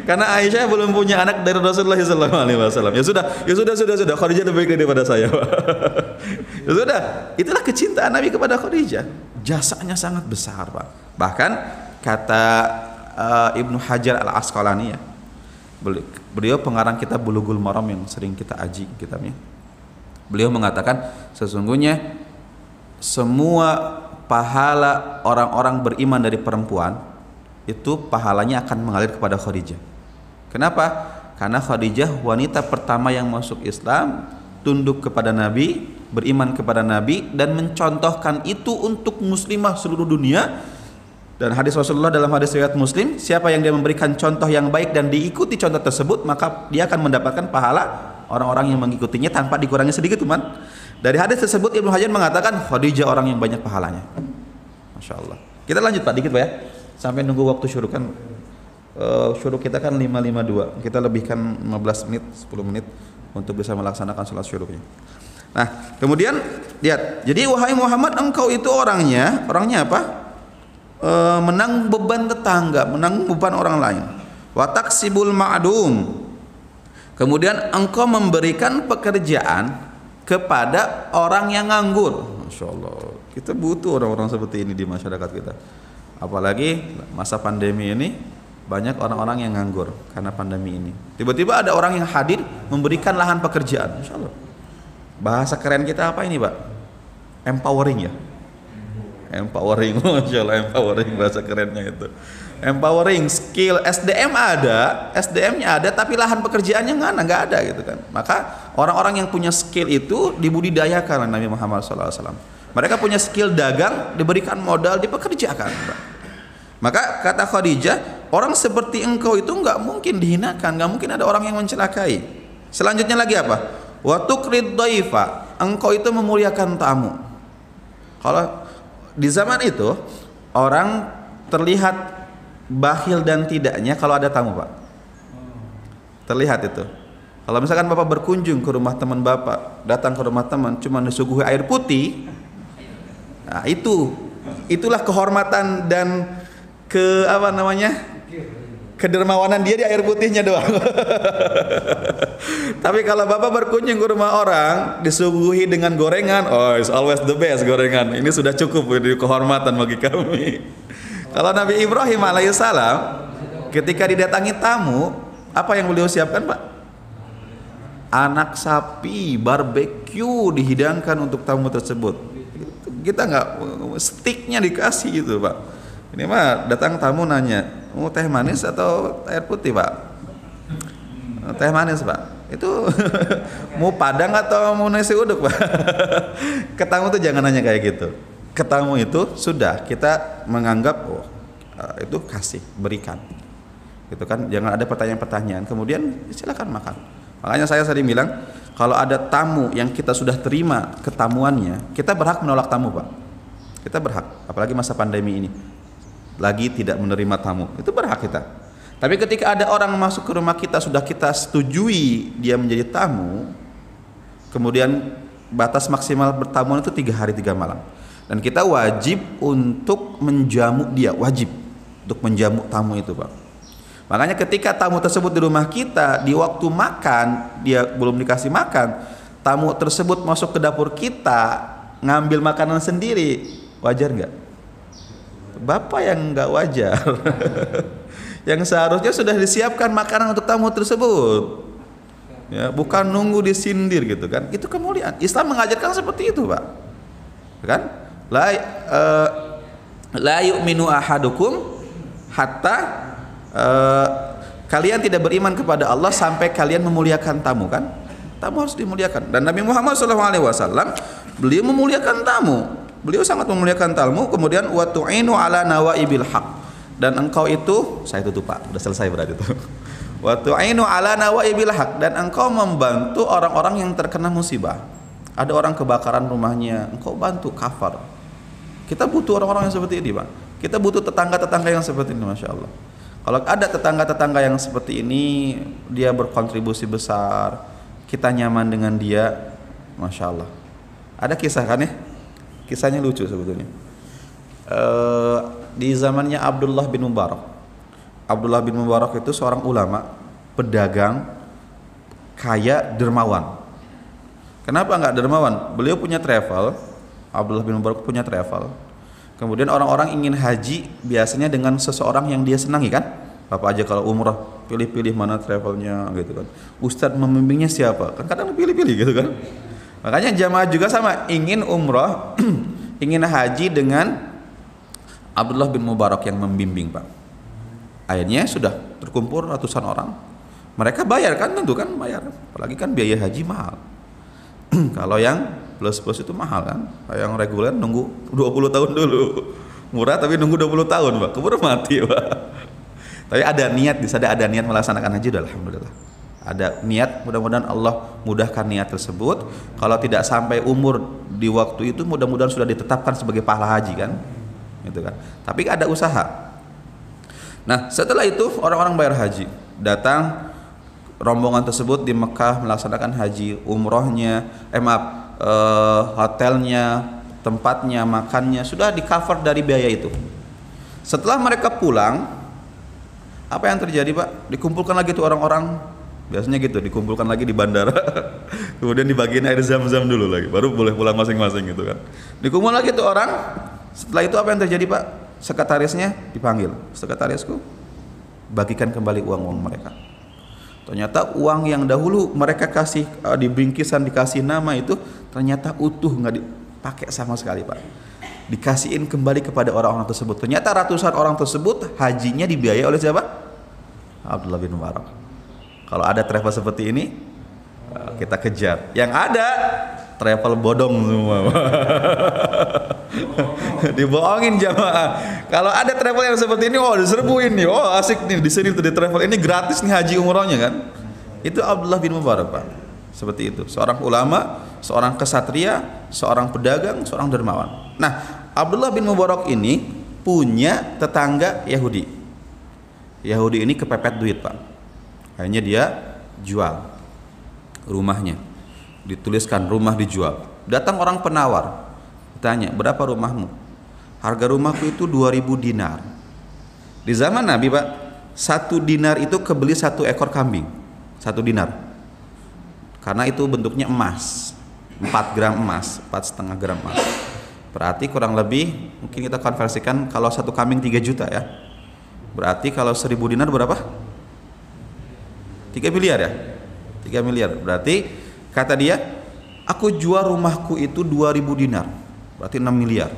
Karena Aisyah belum punya anak dari Rasulullah SAW. Ya sudah. Khadijah lebih baik daripada saya, Pak. Ya sudah. Itulah kecintaan Nabi kepada Khadijah. Jasanya sangat besar, Pak. Bahkan kata Ibnu Hajar Al-Asqalani, ya, beliau pengarang kitab Bulughul Maram yang sering kita aji kitabnya. Beliau mengatakan sesungguhnya semua pahala orang-orang beriman dari perempuan itu pahalanya akan mengalir kepada Khadijah. Kenapa? Karena Khadijah wanita pertama yang masuk Islam, tunduk kepada Nabi, beriman kepada Nabi, dan mencontohkan itu untuk muslimah seluruh dunia. Dan hadis Rasulullah dalam hadis riwayat Muslim, siapa yang dia memberikan contoh yang baik dan diikuti contoh tersebut, maka dia akan mendapatkan pahala orang-orang yang mengikutinya tanpa dikurangi sedikit, teman. Dari hadis tersebut Ibnu Hajar mengatakan Khadijah orang yang banyak pahalanya. Masya Allah. Kita lanjut, Pak, dikit, Pak, ya, sampai nunggu waktu syuruk. Kan syuruk kita kan 5.52, kita lebihkan 15 menit 10 menit untuk bisa melaksanakan sholat syuruknya. Nah kemudian lihat, jadi wahai Muhammad, engkau itu orangnya apa? Menang beban tetangga, menang beban orang lain. Wa taksibul ma'dum, kemudian engkau memberikan pekerjaan kepada orang yang nganggur. Masya Allah, kita butuh orang-orang seperti ini di masyarakat kita. Apalagi masa pandemi ini, banyak orang-orang yang nganggur karena pandemi ini. Tiba-tiba ada orang yang hadir memberikan lahan pekerjaan. Masya Allah. Bahasa keren kita apa ini, Pak? Empowering, ya. Empowering, Masya Allah, empowering bahasa kerennya itu. Empowering, skill, SDM-nya ada, tapi lahan pekerjaannya nggak ada gitu kan. Maka orang-orang yang punya skill itu dibudidayakan oleh Nabi Muhammad SAW. Mereka punya skill dagang, diberikan modal, dipekerjakan. Maka kata Khadijah, orang seperti engkau itu nggak mungkin dihinakan, nggak mungkin ada orang yang mencelakai. Selanjutnya lagi apa? Wa tuqrid dhaifa, engkau itu memuliakan tamu. Kalau di zaman itu orang terlihat bakhil dan tidaknya kalau ada tamu, Pak. Terlihat itu. Kalau misalkan Bapak berkunjung ke rumah teman Bapak, datang ke rumah teman cuma disuguhi air putih, nah itulah kehormatan dan kedermawanan dia di air putihnya doang. Tapi kalau Bapak berkunjung ke rumah orang disuguhi dengan gorengan, oh it's always the best gorengan. Ini sudah cukup jadi kehormatan bagi kami. Kalau Nabi Ibrahim alaihissalam ketika didatangi tamu, apa yang beliau siapkan, Pak? Anak sapi barbeque dihidangkan untuk tamu tersebut. Kita nggak, stiknya dikasih gitu, Pak. Ini mah datang tamu nanya, mau teh manis atau air putih, Pak? Teh manis, Pak. Itu mau padang atau mau nasi uduk, Pak? Ke tamu tuh jangan nanya kayak gitu. Ke tamu itu sudah kita menganggap itu kasih, berikan. Gitu kan, jangan ada pertanyaan-pertanyaan. Kemudian silakan makan. Makanya saya sering bilang, kalau ada tamu yang kita sudah terima ketamuannya, kita berhak menolak tamu, Pak. Kita berhak, apalagi masa pandemi ini. Lagi tidak menerima tamu, itu berhak kita. Tapi ketika ada orang masuk ke rumah kita, sudah kita setujui dia menjadi tamu, kemudian batas maksimal bertamu itu 3 hari 3 malam, dan kita wajib untuk menjamu dia, wajib untuk menjamu tamu itu, Pak. Makanya ketika tamu tersebut di rumah kita, di waktu makan dia belum dikasih makan, tamu tersebut masuk ke dapur kita ngambil makanan sendiri, wajar nggak? Bapak yang nggak wajar. Yang seharusnya sudah disiapkan makanan untuk tamu tersebut, ya, bukan nunggu disindir gitu kan. Itu kemuliaan. Islam mengajarkan seperti itu, Pak. Kan? La yu'minu ahadukum hatta kalian tidak beriman kepada Allah sampai kalian memuliakan tamu, kan? Tamu harus dimuliakan. Dan Nabi Muhammad SAW beliau memuliakan tamu. Beliau sangat memuliakan tamu. Kemudian wa tu'inu ala nawaibil haq. Dan engkau itu, saya tutup, Pak. Udah selesai berarti itu. Wa tu'inu ala nawaibil haq, dan engkau membantu orang-orang yang terkena musibah. Ada orang kebakaran rumahnya, engkau bantu kafar. Kita butuh orang-orang yang seperti ini, Pak. Kita butuh tetangga-tetangga yang seperti ini, Masya Allah. Kalau ada tetangga-tetangga yang seperti ini, dia berkontribusi besar, kita nyaman dengan dia, Masya Allah. Ada kisah kan ya? Kisahnya lucu sebetulnya. Di zamannya Abdullah bin Mubarak. Abdullah bin Mubarak itu seorang ulama, pedagang, kaya, dermawan. Kenapa nggak dermawan? Beliau punya travel. Abdullah bin Mubarak punya travel. Kemudian orang-orang ingin haji biasanya dengan seseorang yang dia senangi, kan? Bapak aja kalau umrah pilih-pilih mana travelnya gitu kan. Ustadz membimbingnya siapa? Kan kadang pilih-pilih gitu kan. Makanya jamaah juga sama, ingin umrah, ingin haji dengan Abdullah bin Mubarak yang membimbing, Pak. Akhirnya sudah terkumpul ratusan orang. Mereka bayar kan, tentu kan bayar. Apalagi kan biaya haji mahal. Kalau yang plus-plus itu mahal kan. Yang reguler nunggu 20 tahun dulu. Murah tapi nunggu 20 tahun, Pak. Keburu mati, Pak. Tapi ada niat, ada niat melaksanakan haji, udah alhamdulillah. Ada niat, mudah-mudahan Allah mudahkan niat tersebut. Kalau tidak sampai umur di waktu itu, mudah-mudahan sudah ditetapkan sebagai pahala haji kan. Gitu kan. Tapi ada usaha. Nah, setelah itu orang-orang bayar haji. Datang rombongan tersebut di Mekah melaksanakan haji, umrohnya, hotelnya, tempatnya, makannya sudah di cover dari biaya itu. Setelah mereka pulang, apa yang terjadi, Pak? Dikumpulkan lagi tuh orang-orang, biasanya gitu, dikumpulkan lagi di bandara, kemudian dibagiin air zam-zam dulu lagi, baru boleh pulang masing-masing gitu kan. Dikumpul lagi tuh orang. Setelah itu apa yang terjadi, Pak? Sekretarisnya dipanggil, sekretarisku, bagikan kembali uang-uang mereka. Ternyata uang yang dahulu mereka kasih di bingkisan, dikasih nama itu ternyata utuh, nggak dipakai sama sekali, Pak. Dikasihin kembali kepada orang-orang tersebut. Ternyata ratusan orang tersebut hajinya dibiayai oleh siapa? Abdullah bin Mubarak. Kalau ada travel seperti ini, kita kejar. Yang ada travel bodong semua. Dibohongin jamaah. Kalau ada travel yang seperti ini, oh diserbuin nih, oh asik nih di sini tuh di travel ini gratis nih haji umrohnya kan. Itu Abdullah bin Mubarak, Pak. Seperti itu, seorang ulama, seorang kesatria, seorang pedagang, seorang dermawan. Nah, Abdullah bin Mubarak ini punya tetangga Yahudi. Yahudi ini kepepet duit, Pak. Akhirnya dia jual rumahnya. Dituliskan rumah dijual. Datang orang penawar. Tanya, "Berapa rumahmu?" "Harga rumahku itu 2000 dinar." Di zaman Nabi, Pak, 1 dinar itu kebeli 1 ekor kambing. 1 dinar. Karena itu bentuknya emas. 4 gram emas, 4,5 gram emas. Berarti kurang lebih mungkin kita konversikan kalau 1 kambing 3 juta ya. Berarti kalau 1000 dinar berapa? 3 miliar ya? 3 miliar. Berarti kata dia, "Aku jual rumahku itu 2000 dinar." Berarti 6 miliar.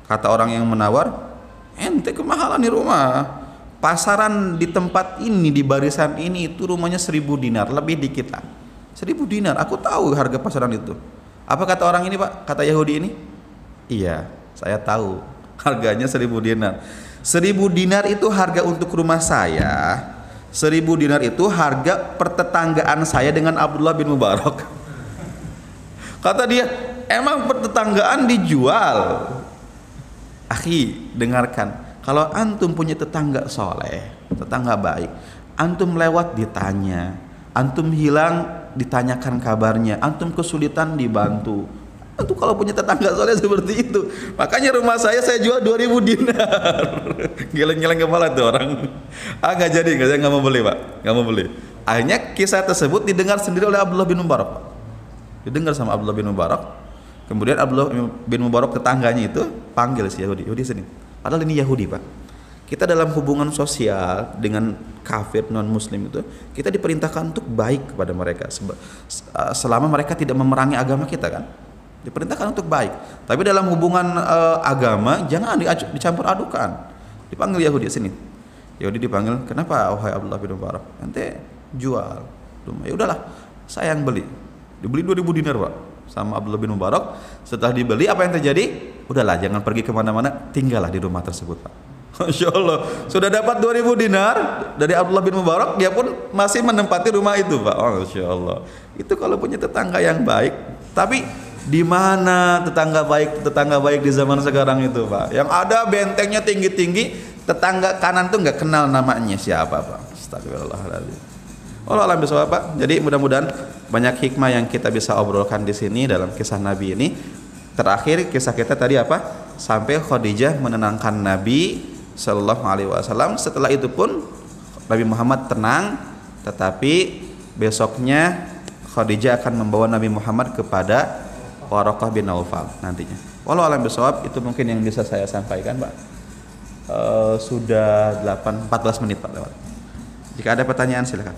Kata orang yang menawar, "Ente kemahalan nih rumah. Pasaran di tempat ini, di barisan ini itu rumahnya 1000 dinar, lebih dikit lah. 1000 dinar, aku tahu harga pasaran itu." Apa kata orang ini, Pak? Kata Yahudi ini, "Iya, saya tahu harganya 1000 dinar. 1000 dinar itu harga untuk rumah saya. 1000 dinar itu harga pertetanggaan saya dengan Abdullah bin Mubarak." Kata dia, "Emang pertetanggaan dijual?" Akhi, dengarkan. Kalau antum punya tetangga soleh, tetangga baik, antum lewat ditanya, antum hilang ditanyakan kabarnya, antum kesulitan dibantu. Antum kalau punya tetangga soleh seperti itu, makanya rumah saya jual 2000 dinar. Geleng-geleng kepala tuh orang. Nggak jadi, saya nggak mau beli, Pak, nggak mau beli. Akhirnya kisah tersebut didengar sendiri oleh Abdullah bin Mubarak, Pak. Didengar sama Abdullah bin Mubarak. Kemudian Abdullah bin Mubarak tetangganya itu panggil si Yahudi, "Yahudi sini." Padahal ini Yahudi, Pak. Kita dalam hubungan sosial dengan kafir non muslim itu kita diperintahkan untuk baik kepada mereka selama mereka tidak memerangi agama kita kan. Diperintahkan untuk baik. Tapi dalam hubungan agama jangan dicampur adukan. Dipanggil Yahudi sini. Yahudi dipanggil, "Kenapa wahai Abdullah bin Mubarak? Ente jual rumah." "Ya udahlah, saya yang beli." Dibeli 2000 dinar, Pak, sama Abdullah bin Mubarak. Setelah dibeli, apa yang terjadi? Udahlah, jangan pergi kemana-mana, tinggallah di rumah tersebut, Pak. Masya Allah, sudah dapat 2000 dinar dari Abdullah bin Mubarak, dia pun masih menempati rumah itu, Pak. Masya Allah, itu kalau punya tetangga yang baik. Tapi di mana tetangga baik di zaman sekarang itu, Pak? Yang ada bentengnya tinggi-tinggi, tetangga kanan tuh nggak kenal namanya siapa, Pak. Astagfirullahaladzim. Allah alam bisawab, Pak. Jadi mudah-mudahan banyak hikmah yang kita bisa obrolkan di sini dalam kisah Nabi ini. Terakhir kisah kita tadi apa? Sampai Khadijah menenangkan Nabi Sallallahu Alaihi Wasallam. Setelah itu pun Nabi Muhammad tenang, tetapi besoknya Khadijah akan membawa Nabi Muhammad kepada Waraqah bin Naufal nantinya. Wallahu alam bisawab, itu mungkin yang bisa saya sampaikan, Pak. Sudah 14 menit, Pak, lewat. Jika ada pertanyaan silakan.